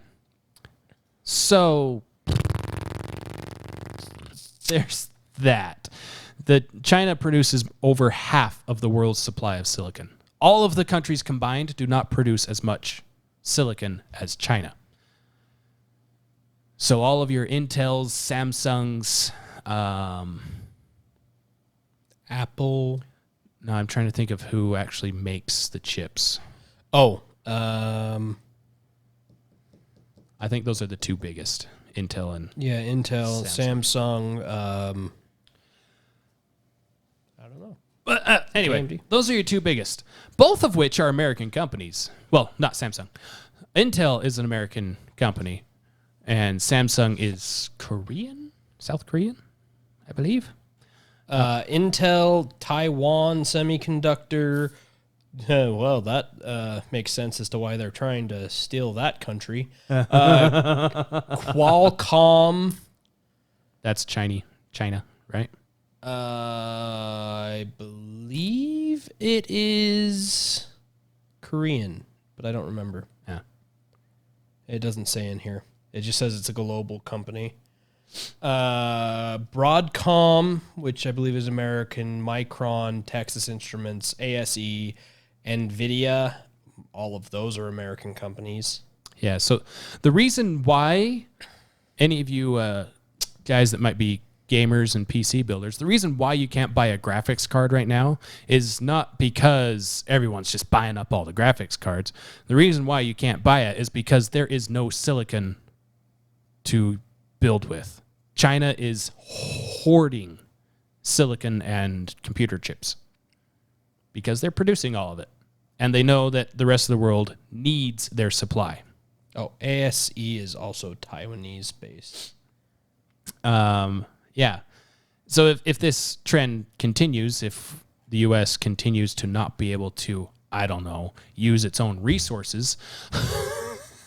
So there's that. China produces over half of the world's supply of silicon. All of the countries combined do not produce as much silicon as China. So all of your Intels, Samsungs, Apple. no, I'm trying to think of who actually makes the chips. Oh, I think those are the two biggest, Intel and yeah, Intel, Samsung. I don't know. But anyway, AMD. those are your two biggest, both of which are American companies. Well, not Samsung. Intel is an American company, and Samsung is Korean, South Korean, I believe. Intel, Taiwan Semiconductor. Well, that makes sense as to why they're trying to steal that country. Qualcomm. That's China, right? I believe it is Korean, but I don't remember. Yeah. It doesn't say in here. It just says it's a global company. Broadcom, which I believe is American, Micron, Texas Instruments, ASE, NVIDIA, all of those are American companies. Yeah. So the reason why any of you guys that might be gamers and PC builders, the reason why you can't buy a graphics card right now is not because everyone's just buying up all the graphics cards. The reason why you can't buy it is because there is no silicon to build with. China is hoarding silicon and computer chips because they're producing all of it. And they know that the rest of the world needs their supply. Oh, ASE is also Taiwanese based. Yeah. So if this trend continues, if the U.S. continues to not be able to, I don't know, use its own resources,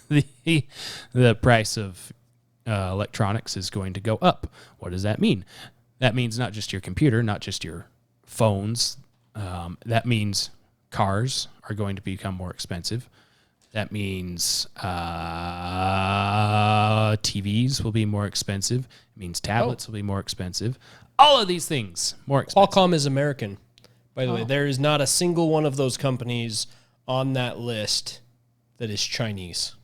the price of electronics is going to go up. What does that mean? That means not just your computer, not just your phones. That means cars are going to become more expensive. That means TVs will be more expensive. It means tablets will be more expensive. All of these things more expensive. Qualcomm is American, by the way. There is not a single one of those companies on that list that is Chinese.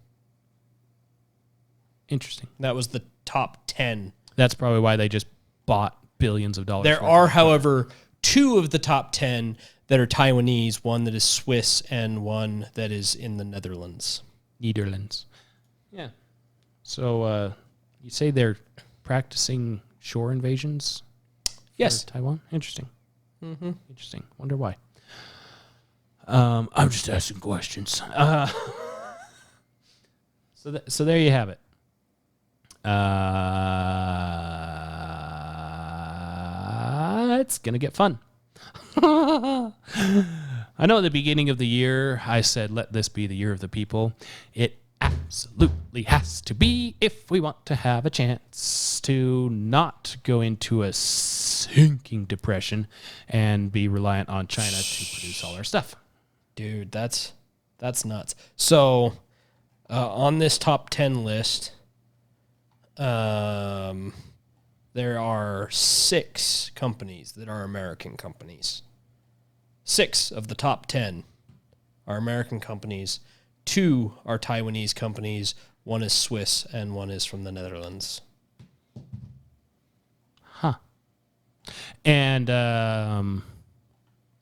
Interesting. That was the top 10. That's probably why they just bought billions of dollars. There are, however, 2 of the top 10 that are Taiwanese, one that is Swiss and one that is in the Netherlands. Netherlands. Yeah. So you say they're practicing shore invasions? Yes. Taiwan? Interesting. Mm-hmm. Interesting. Wonder why. I'm just asking questions. So there you have it. It's going to get fun. I know at the beginning of the year, I said, let this be the year of the people. It absolutely has to be if we want to have a chance to not go into a sinking depression and be reliant on China to produce all our stuff. Dude, that's nuts. So on this top 10 list, there are 6 companies that are American companies. 6 of the top 10 are American companies. 2 are Taiwanese companies. 1 is Swiss and 1 is from the Netherlands. Huh. And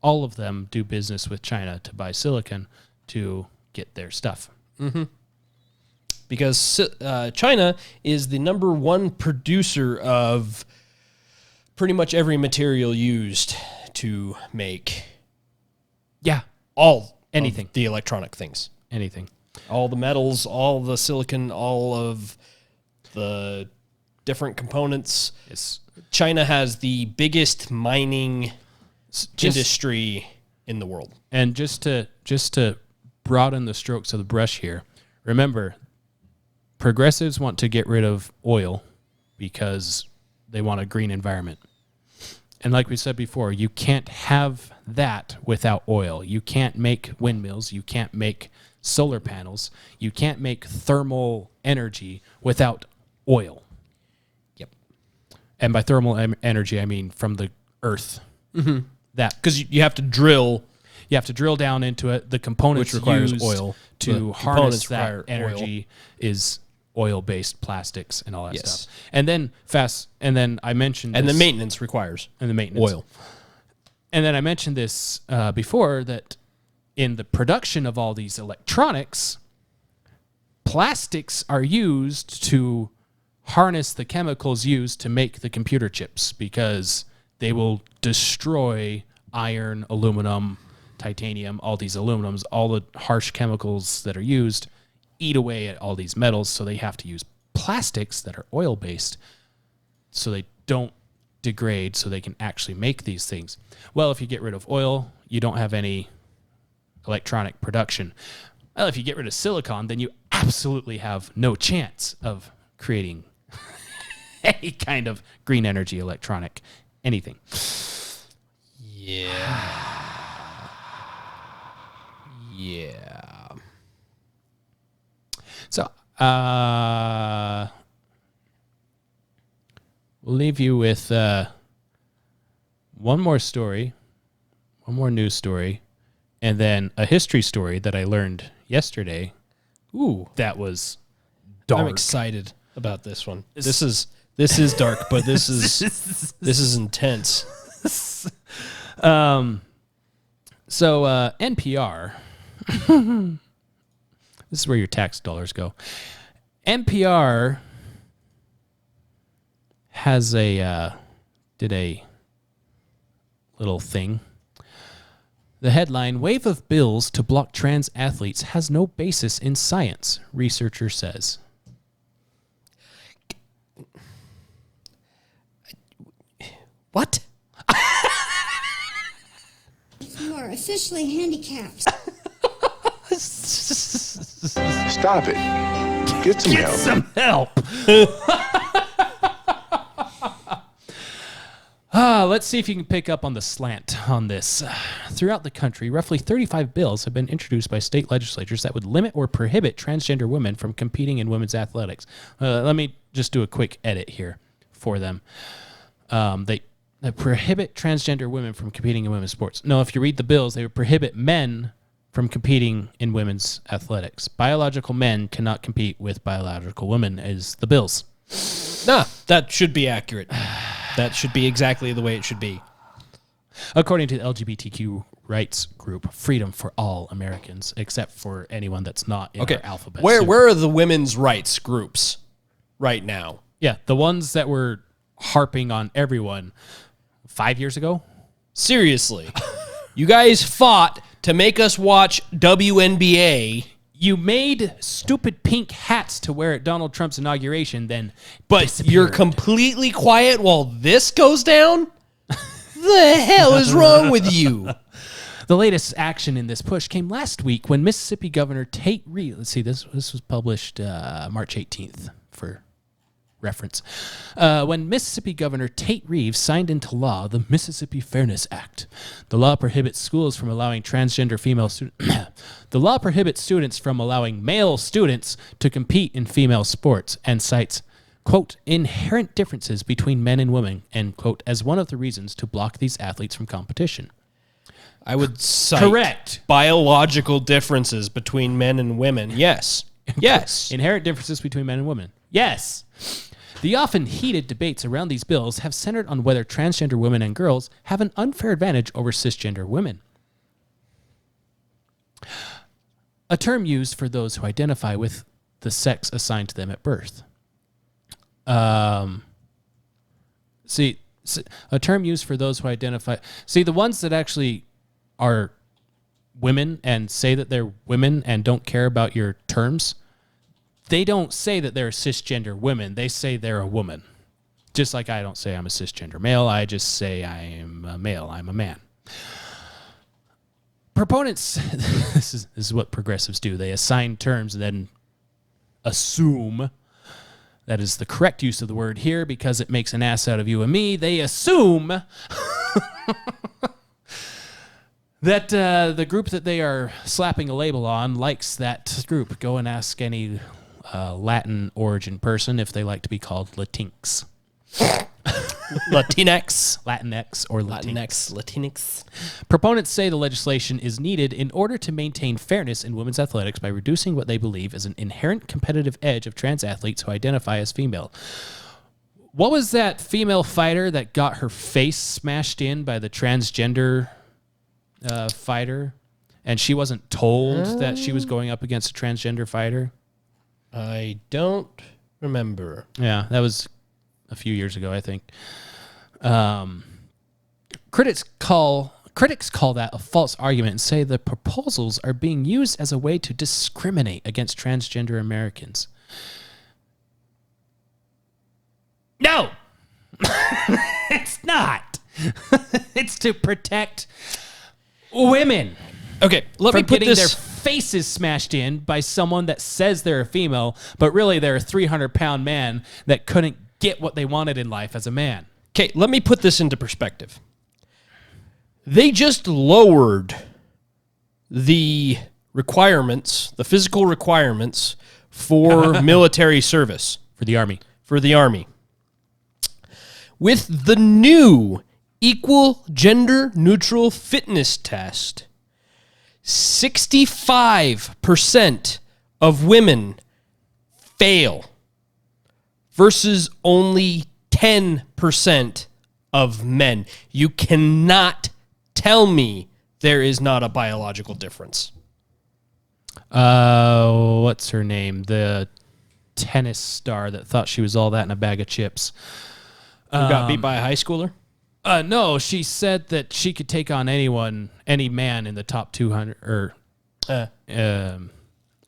all of them do business with China to buy silicon to get their stuff. Mm-hmm. Because China is the number 1 producer of pretty much every material used to make anything, of the electronic things. Anything. All the metals, all the silicon, all of the different components. Yes. China has the biggest mining industry in the world. And just to broaden the strokes of the brush here. Remember, progressives want to get rid of oil because they want a green environment. And like we said before, you can't have that without oil. You can't make windmills. You can't make solar panels. You can't make thermal energy without oil. Yep. And by thermal energy, I mean from the earth. Mm-hmm. That because you have to drill. You have to drill down into it. The components Which requires used oil. to The harness components that require energy is oil-based plastics and all that Yes. stuff. And then I mentioned And this, the maintenance requires and the maintenance oil. And then I mentioned this before, that in the production of all these electronics, plastics are used to harness the chemicals used to make the computer chips, because they will destroy iron, aluminum, titanium, all these aluminums, all the harsh chemicals that are used eat away at all these metals. So they have to use plastics that are oil-based so they don't degrade, so they can actually make these things. Well, if you get rid of oil, you don't have any electronic production. Well, if you get rid of silicon, then you absolutely have no chance of creating any kind of green energy, electronic, anything. Yeah. Yeah. So, we'll leave you with one more story, one more news story, and then a history story that I learned yesterday. Ooh, that was dark. I'm excited about this one. This is dark, but this is intense. So NPR. This is where your tax dollars go. NPR has did a little thing. The headline, "Wave of Bills to Block Trans Athletes Has No Basis in Science," researcher says. What? You are officially handicapped. Stop it. Get some help. Some help. Let's see if you can pick up on the slant on this. Throughout the country, roughly 35 bills have been introduced by state legislatures that would limit or prohibit transgender women from competing in women's athletics. Let me just do a quick edit here for them. They prohibit transgender women from competing in women's sports. No, if you read the bills, they would prohibit men from competing in women's athletics. Biological men cannot compete with biological women, is the bills. Nah, that should be accurate. That should be exactly the way it should be. According to the LGBTQ rights group, Freedom for All Americans, except for anyone that's not in our alphabet. Where are the women's rights groups right now? Yeah, the ones that were harping on everyone 5 years ago. Seriously. You guys fought to make us watch WNBA. You made stupid pink hats to wear at Donald Trump's inauguration, then but you're completely quiet while this goes down? The hell is wrong with you? The latest action in this push came last week when Mississippi Governor Tate Reeves, let's see, this was published March 18th for reference. When Mississippi Governor Tate Reeves signed into law the Mississippi Fairness Act. The law prohibits schools from allowing transgender female students. The law prohibits students from allowing male students to compete in female sports and cites, quote, inherent differences between men and women, end quote, as one of the reasons to block these athletes from competition. I would cite Correct. biological differences between men and women. Yes. Yes. Inherent differences between men and women. Yes. The often heated debates around these bills have centered on whether transgender women and girls have an unfair advantage over cisgender women. A term used for those who identify with the sex assigned to them at birth. A term used for those who identify... See, the ones that actually are women and say that they're women and don't care about your terms... They don't say that they're cisgender women. They say they're a woman. Just like I don't say I'm a cisgender male. I just say I am a male. I'm a man. Proponents, this is what progressives do. They assign terms and then assume, that is the correct use of the word here because it makes an ass out of you and me. They assume that the group that they are slapping a label on likes that group. Go and ask any Latin origin person if they like to be called Latinx. Latinx. Latinx or Latinx. Latinx. Proponents say the legislation is needed in order to maintain fairness in women's athletics by reducing what they believe is an inherent competitive edge of trans athletes who identify as female. What was that female fighter that got her face smashed in by the transgender fighter? And she wasn't told that she was going up against a transgender fighter? I don't remember. Yeah, that was a few years ago, I think. Critics call that a false argument and say the proposals are being used as a way to discriminate against transgender Americans. No, it's not. It's to protect women. Okay, let me From put getting this. their faces smashed in by someone that says they're a female, but really they're a 300-pound man that couldn't get what they wanted in life as a man. Okay, let me put this into perspective. They just lowered the requirements, the physical requirements for military service For the Army. for the Army. With the new equal gender neutral fitness test, 65% of women fail versus only 10% of men. You cannot tell me there is not a biological difference. What's her name? The tennis star that thought she was all that in a bag of chips. Who got beat by a high schooler? No, she said that she could take on anyone, any man in the top 200, or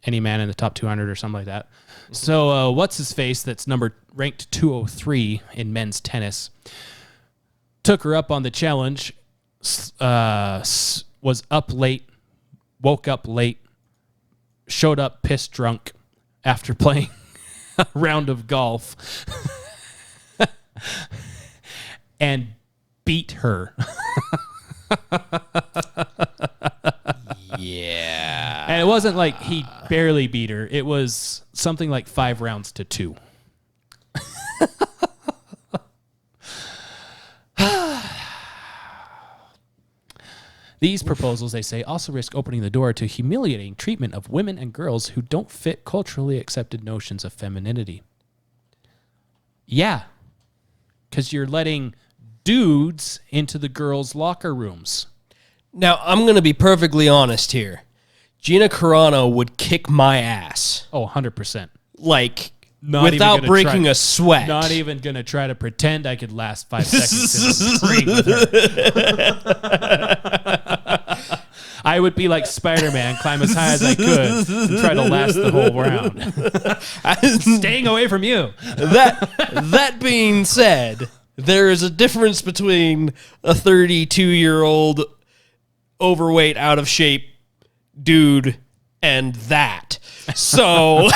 any man in the top 200 or something like that. So what's his face that's ranked 203 in men's tennis took her up on the challenge, was up late, woke up late, showed up pissed drunk after playing a round of golf and beat her. Yeah. And it wasn't like he barely beat her. It was something like 5 rounds to 2. These proposals, they say, also risk opening the door to humiliating treatment of women and girls who don't fit culturally accepted notions of femininity. Yeah, because you're letting dudes into the girls' locker rooms. Now, I'm going to be perfectly honest here. Gina Carano would kick my ass. Oh, 100%. Like, Not even without gonna breaking try- a sweat. Not even going to try to pretend I could last 5 seconds in the ring with her. I would be like Spider-Man, climb as high as I could and try to last the whole round. Staying away from you. That being said, there is a difference between a 32-year-old overweight, out of shape dude and that. So,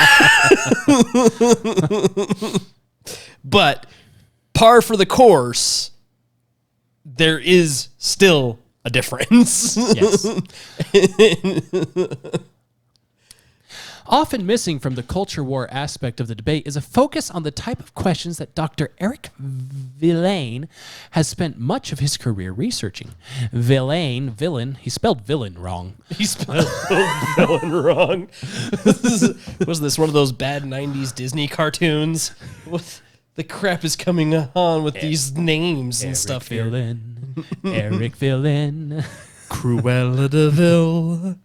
but par for the course, there is still a difference. Yes. Often missing from the culture war aspect of the debate is a focus on the type of questions that Dr. Eric Villain has spent much of his career researching. Villain, he spelled villain wrong. He spelled villain wrong. Was this one of those bad 90s Disney cartoons? What the crap is coming on with these names and stuff here? Eric Villain. Cruella de Vil.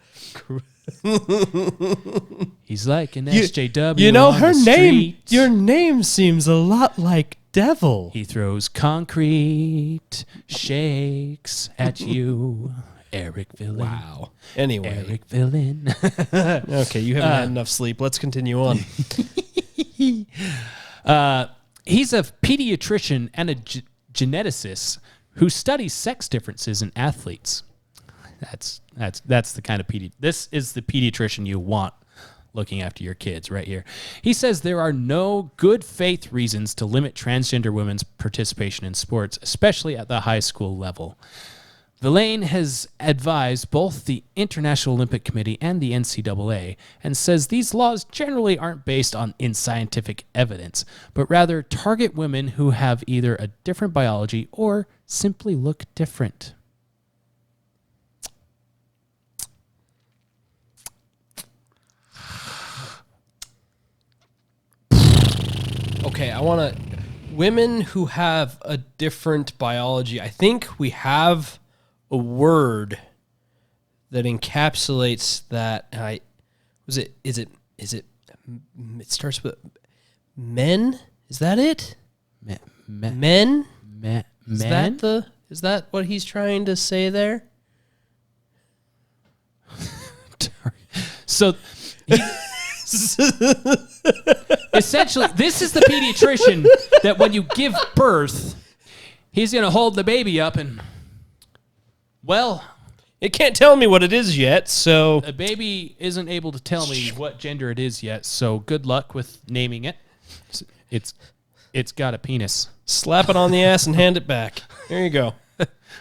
He's like an SJW. You know, on her the name, street. your name seems a lot like Devil. He throws concrete shakes at you. Eric Villain. Wow. Anyway. Eric Villain. Okay, you haven't had enough sleep. Let's continue on. He's a pediatrician and a geneticist who studies sex differences in athletes. That's the kind of this is the pediatrician you want looking after your kids right here. He says there are no good faith reasons to limit transgender women's participation in sports, especially at the high school level. Villain has advised both the International Olympic Committee and the NCAA and says these laws generally aren't based on inscientific evidence, but rather target women who have either a different biology or simply look different. Okay, I want to... Women who have a different biology. I think we have a word that encapsulates that. It starts with men? Is that it? Men? Is that what he's trying to say there? So essentially, this is the pediatrician that when you give birth, he's going to hold the baby up and, well, it can't tell me what it is yet, so... The baby isn't able to tell me what gender it is yet, so good luck with naming it. It's got a penis. Slap it on the ass and hand it back. There you go.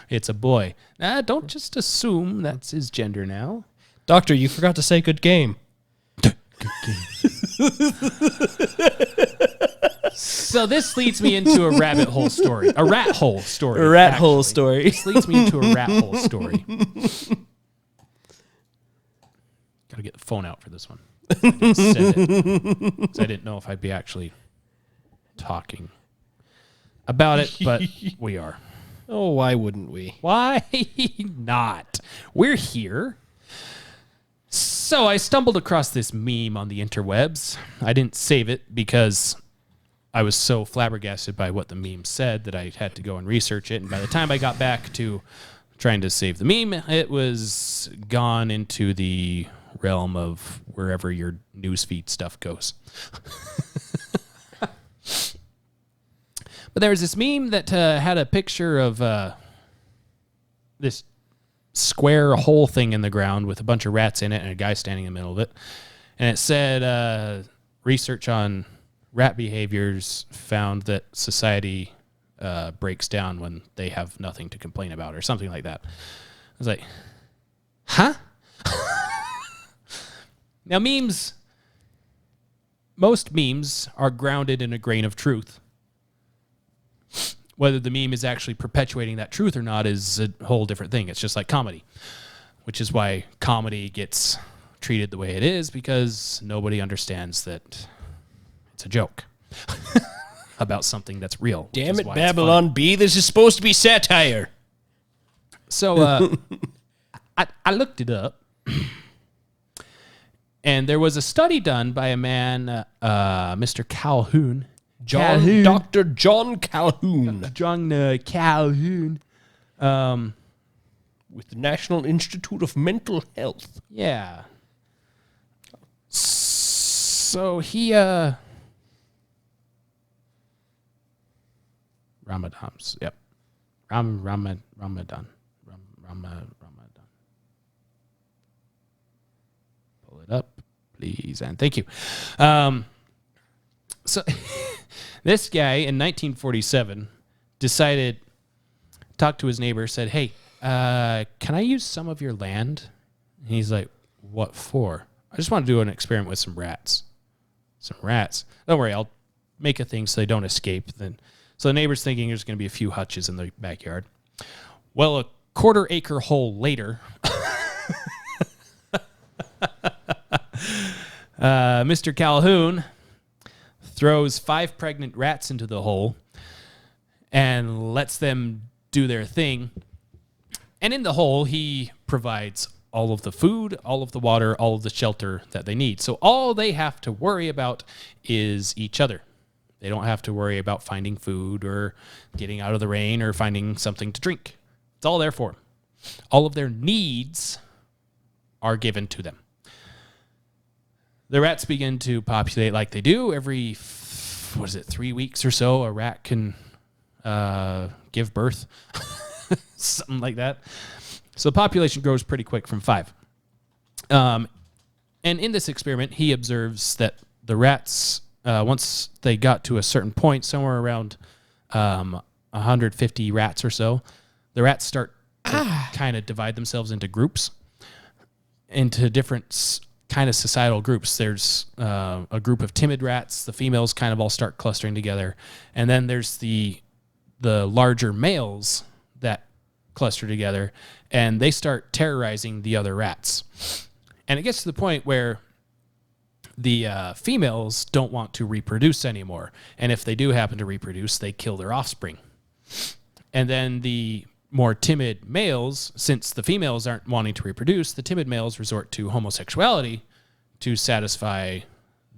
It's a boy. Don't just assume that's his gender now. Doctor, you forgot to say good game. So this leads me into a rabbit hole story. A rat hole story. A rat hole story. This leads me into a rat hole story. Gotta get the phone out for this one. Send it. 'Cause I didn't know if I'd be actually talking about it, but we are. Oh, why wouldn't we? Why not? We're here. So I stumbled across this meme on the interwebs. I didn't save it because I was so flabbergasted by what the meme said that I had to go and research it. And by the time I got back to trying to save the meme, it was gone into the realm of wherever your newsfeed stuff goes. But there was this meme that had a picture of this square hole thing in the ground with a bunch of rats in it and a guy standing in the middle of it. And it said research on rat behaviors found that society breaks down when they have nothing to complain about or something like that. I was like, huh? Now most memes are grounded in a grain of truth. Whether the meme is actually perpetuating that truth or not is a whole different thing. It's just like comedy, which is why comedy gets treated the way it is, because nobody understands that it's a joke about something that's real. Damn it, Babylon B, this is supposed to be satire. So I looked it up, and there was a study done by a man, Mr. Calhoun. Dr. John Calhoun. John Calhoun. With the National Institute of Mental Health. Yeah. So he, Ramadans. Yep. Ramadan. Pull it up, please, and thank you. So this guy in 1947 talked to his neighbor, said, hey, can I use some of your land? And he's like, what for? I just want to do an experiment with some rats. Some rats. Don't worry, I'll make a thing so they don't escape. So the neighbor's thinking there's going to be a few hutches in the backyard. Well, a quarter-acre hole later, Mr. Calhoun throws 5 pregnant rats into the hole and lets them do their thing. And in the hole, he provides all of the food, all of the water, all of the shelter that they need. So all they have to worry about is each other. They don't have to worry about finding food or getting out of the rain or finding something to drink. It's all there for them. All of their needs are given to them. The rats begin to populate like they do. Every, 3 weeks or so, a rat can give birth. Something like that. So the population grows pretty quick from 5. And in this experiment, he observes that the rats, once they got to a certain point, somewhere around 150 rats or so, the rats start to kind of divide themselves into groups, into different kind of societal groups. There's a group of timid rats. The females kind of all start clustering together. And then there's the larger males that cluster together, and they start terrorizing the other rats. And it gets to the point where the females don't want to reproduce anymore. And if they do happen to reproduce, they kill their offspring. And then the more timid males, since the females aren't wanting to reproduce, the timid males resort to homosexuality to satisfy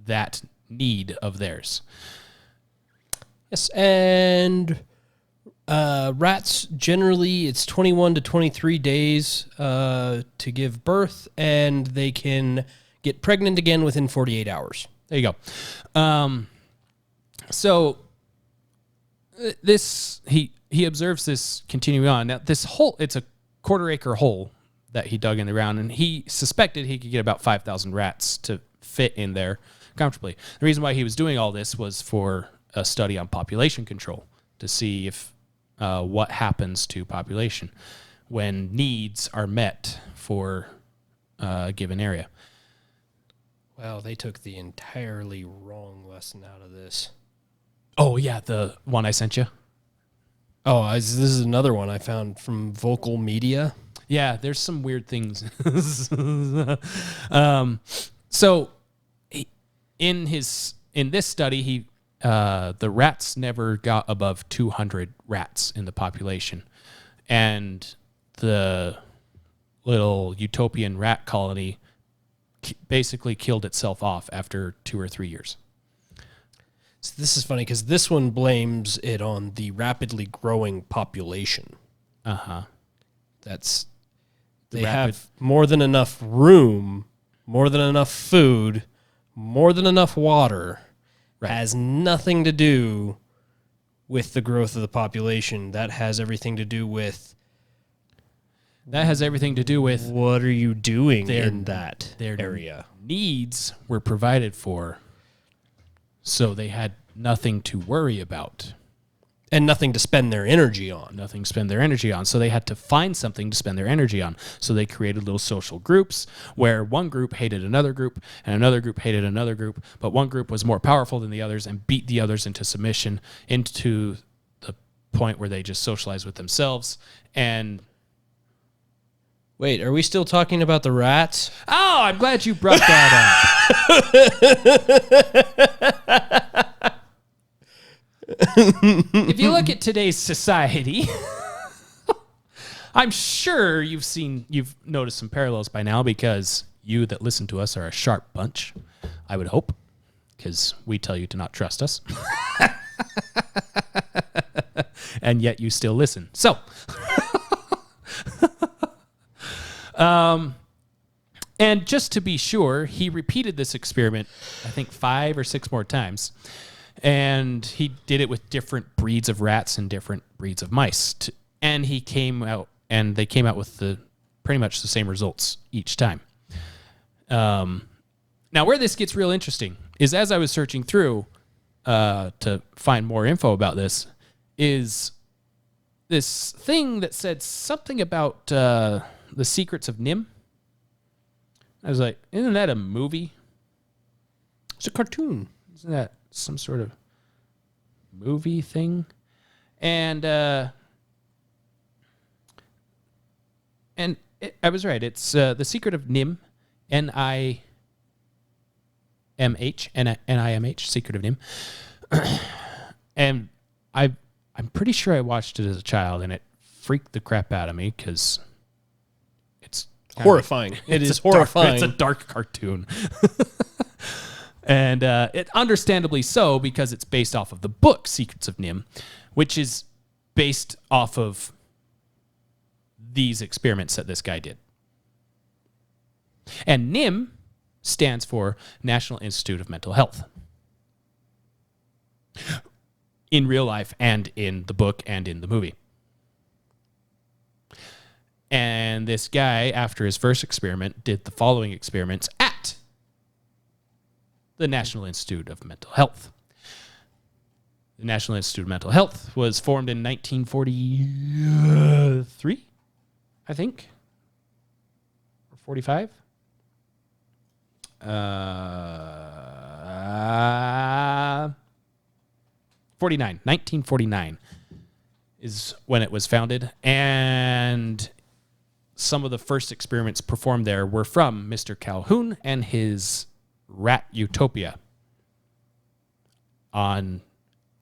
that need of theirs. Yes, and rats, generally, it's 21 to 23 days to give birth, and they can get pregnant again within 48 hours. There you go. So this he observes this continuing on. Now this hole, it's a quarter-acre hole that he dug in the ground, and he suspected he could get about 5,000 rats to fit in there comfortably. The reason why he was doing all this was for a study on population control to see if what happens to population when needs are met for a given area. Wow, they took the entirely wrong lesson out of this. Oh, yeah, the one I sent you. Oh, this is another one I found from Vocal Media. Yeah, there's some weird things. So in this study, the rats never got above 200 rats in the population. And the little utopian rat colony basically killed itself off after 2 or 3 years. So this is funny because this one blames it on the rapidly growing population. That's they have more than enough room, more than enough food, more than enough water. Right. Has nothing to do with the growth of the population. That has everything to do with what are you doing in that area. Needs were provided for, so they had nothing to worry about. And nothing to spend their energy on. So they had to find something to spend their energy on. So they created little social groups where one group hated another group and another group hated another group, but one group was more powerful than the others and beat the others into submission, into the point where they just socialized with themselves. And wait, are we still talking about the rats? Oh, I'm glad you brought that up. If you look at today's society, I'm sure you've noticed some parallels by now, because you that listen to us are a sharp bunch, I would hope, because we tell you to not trust us. And yet you still listen. So, and just to be sure, he repeated this experiment, I think 5 or 6 more times. And he did it with different breeds of rats and different breeds of mice. And they came out with pretty much the same results each time. Now, where this gets real interesting is, as I was searching through to find more info about this, is this thing that said something about The Secrets of NIMH. I was like, isn't that a movie? It's a cartoon. Isn't that some sort of movie thing? And I was right. It's The Secret of NIMH, NIMH, NIMH, Secret of NIMH. And I'm pretty sure I watched it as a child, and it freaked the crap out of me because it's horrifying. It is horrifying. It's a dark cartoon. And it understandably so, because it's based off of the book Secrets of NIMH, which is based off of these experiments that this guy did. And NIMH stands for National Institute of Mental Health. In real life and in the book and in the movie. And this guy, after his first experiment, did the following experiments at the National Institute of Mental Health. The National Institute of Mental Health was formed in 1943, I think, or 45. 1949 is when it was founded, and some of the first experiments performed there were from Mr. Calhoun and his rat utopia on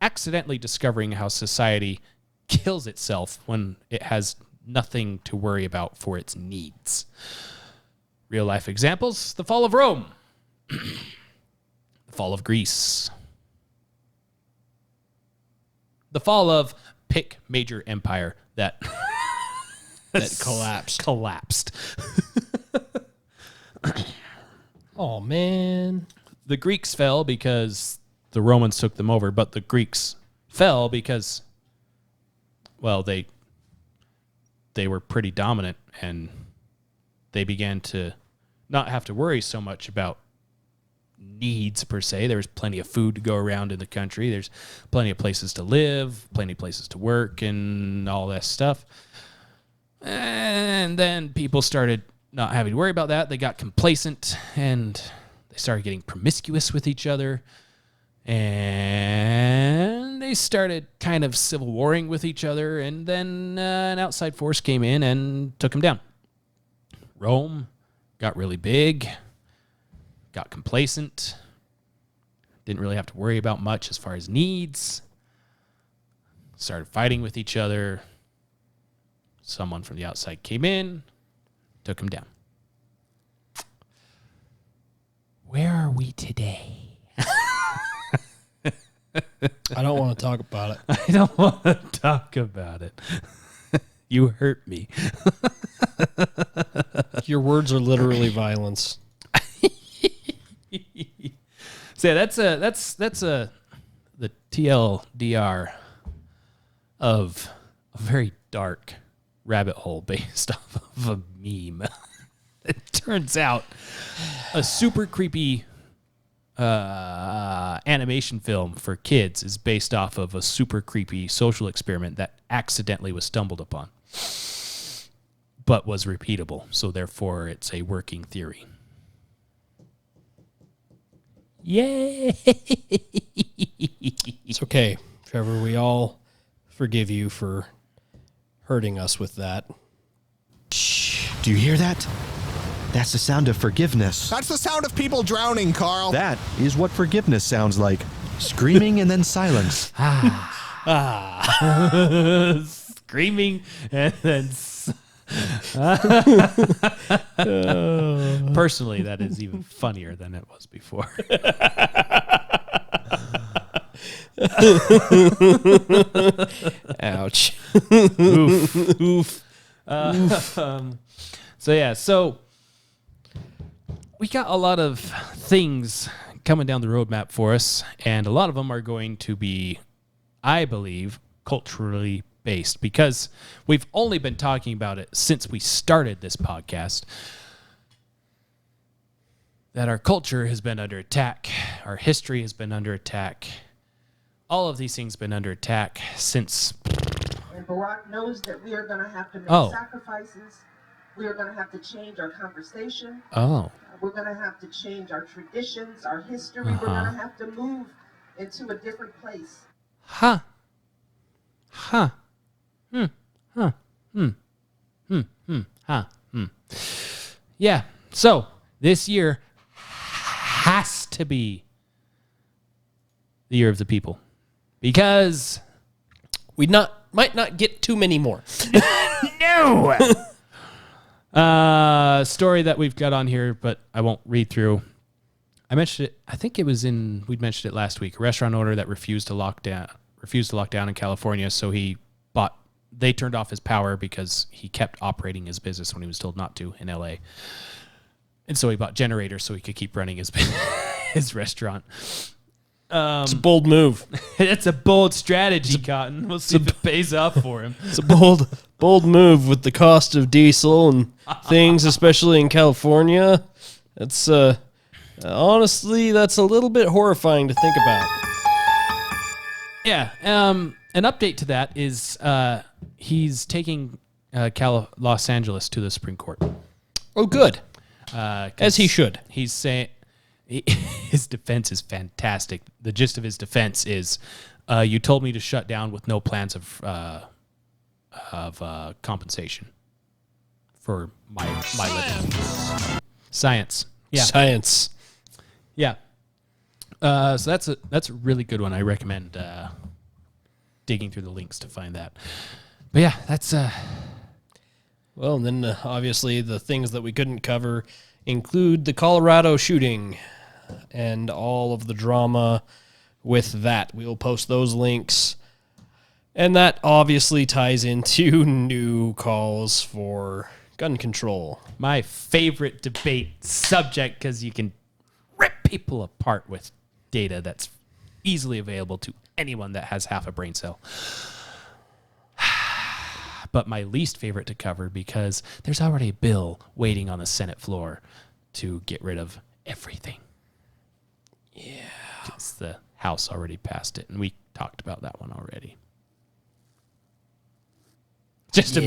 accidentally discovering how society kills itself when it has nothing to worry about for its needs. Real life examples: the fall of Rome, the fall of Greece, the fall of pick major empire that collapsed. Oh, man. The Greeks fell because the Romans took them over, but the Greeks fell because, well, they were pretty dominant, and they began to not have to worry so much about needs per se. There's plenty of food to go around in the country. There's plenty of places to live, plenty of places to work, and all that stuff. And then people started not having to worry about that. They got complacent, and they started getting promiscuous with each other. And they started kind of civil warring with each other. And then an outside force came in and took them down. Rome got really big, got complacent, didn't really have to worry about much as far as needs, started fighting with each other. Someone from the outside came in, took them down. Where are we today? I don't want to talk about it. I don't want to talk about it. You hurt me. Your words are literally violence. So yeah, that's the TLDR of a very dark rabbit hole based off of a meme. It turns out a super creepy animation film for kids is based off of a super creepy social experiment that accidentally was stumbled upon, but was repeatable. So therefore, it's a working theory. Yay! It's okay, Trevor. We all forgive you for hurting us with that. Do you hear that? That's the sound of forgiveness. That's the sound of people drowning, Carl. That is what forgiveness sounds like. Screaming and then silence. Screaming and then personally, that is even funnier than it was before. Ouch. Oof. So we got a lot of things coming down the roadmap for us, and a lot of them are going to be, I believe, culturally based, because we've only been talking about it since we started this podcast, that our culture has been under attack, our history has been under attack, all of these things have been under attack since... And Barack knows that we are going to have to make sacrifices. We are going to have to change our conversation. We're going to have to change our traditions, our history. We're going to have to move into a different place. Yeah, so this year has to be the year of the people, because we might not get too many more. No. Story that we've got on here, but I won't read through. I mentioned it. I think we'd mentioned it last week. A restaurant owner that refused to lock down in California, so they turned off his power because he kept operating his business when he was told not to in LA. And so he bought generators so he could keep running his his restaurant. It's a bold move. It's a bold strategy, Cotton. We'll see if it pays off for him. It's a Bold move with the cost of diesel and things, especially in California. That's honestly, that's a little bit horrifying to think about. Yeah. An update to that is he's taking Los Angeles to the Supreme Court. Oh, good. As he should. He's saying his defense is fantastic. The gist of his defense is, you told me to shut down with no plans of compensation for my living. Science. Yeah. Science. Yeah. So that's a really good one. I recommend digging through the links to find that. But yeah, that's Well, and then obviously the things that we couldn't cover include the Colorado shooting and all of the drama with that. We will post those links. And that obviously ties into new calls for gun control. my favorite debate subject because you can rip people apart with data that's easily available to anyone that has half a brain cell. But my least favorite to cover because there's already a bill waiting on the Senate floor to get rid of everything. Yeah. Because the House already passed it, and we talked about that one already. Just a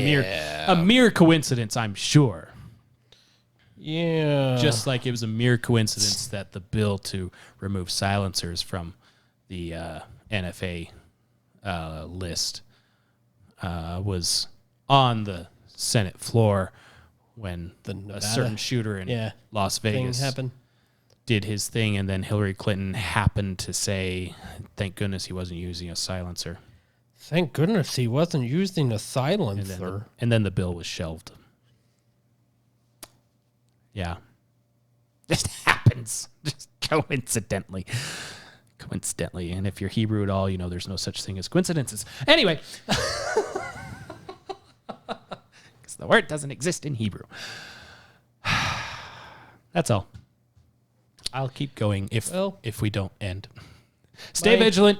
mere coincidence, I'm sure. Yeah. Just like it was a mere coincidence that the bill to remove silencers from the NFA list was on the Senate floor when a certain shooter in Las Vegas did his thing, and then Hillary Clinton happened to say, thank goodness he wasn't using a silencer. Thank goodness he wasn't using a silencer. And then the bill was shelved. Yeah. Just happens. Just coincidentally. Coincidentally. And if you're Hebrew at all, you know there's no such thing as coincidences. Anyway. Because the word doesn't exist in Hebrew. That's all. I'll keep going if we don't end. Stay vigilant.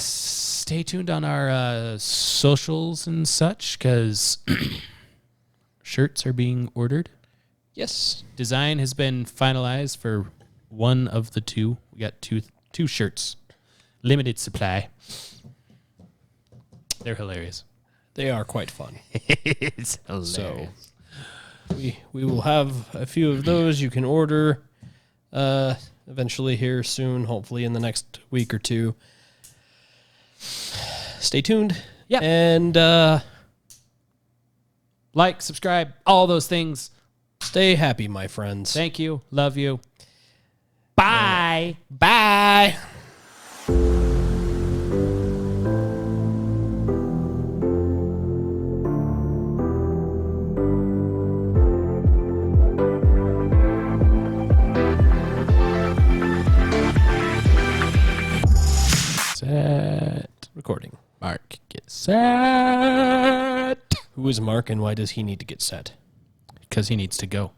Stay tuned on our socials and such, because shirts are being ordered. Yes. Design has been finalized for one of the two. We got two shirts. Limited supply. They're hilarious. They are quite fun. It's hilarious. So we will have a few of those you can order eventually here soon, hopefully in the next week or two. Stay tuned. Yeah. And like, subscribe, all those things. Stay happy, my friends. Thank you. Love you. Bye. Bye. Set. Recording. Mark, get set. Who is Mark and why does he need to get set? Because he needs to go.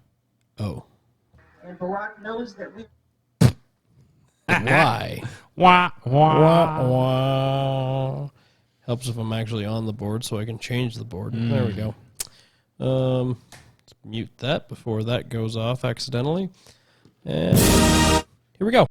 Oh. And Barack knows that we... Why? Wah, wah. Wah, wah. Helps if I'm actually on the board so I can change the board. There we go. Let's mute that before that goes off accidentally. And here we go.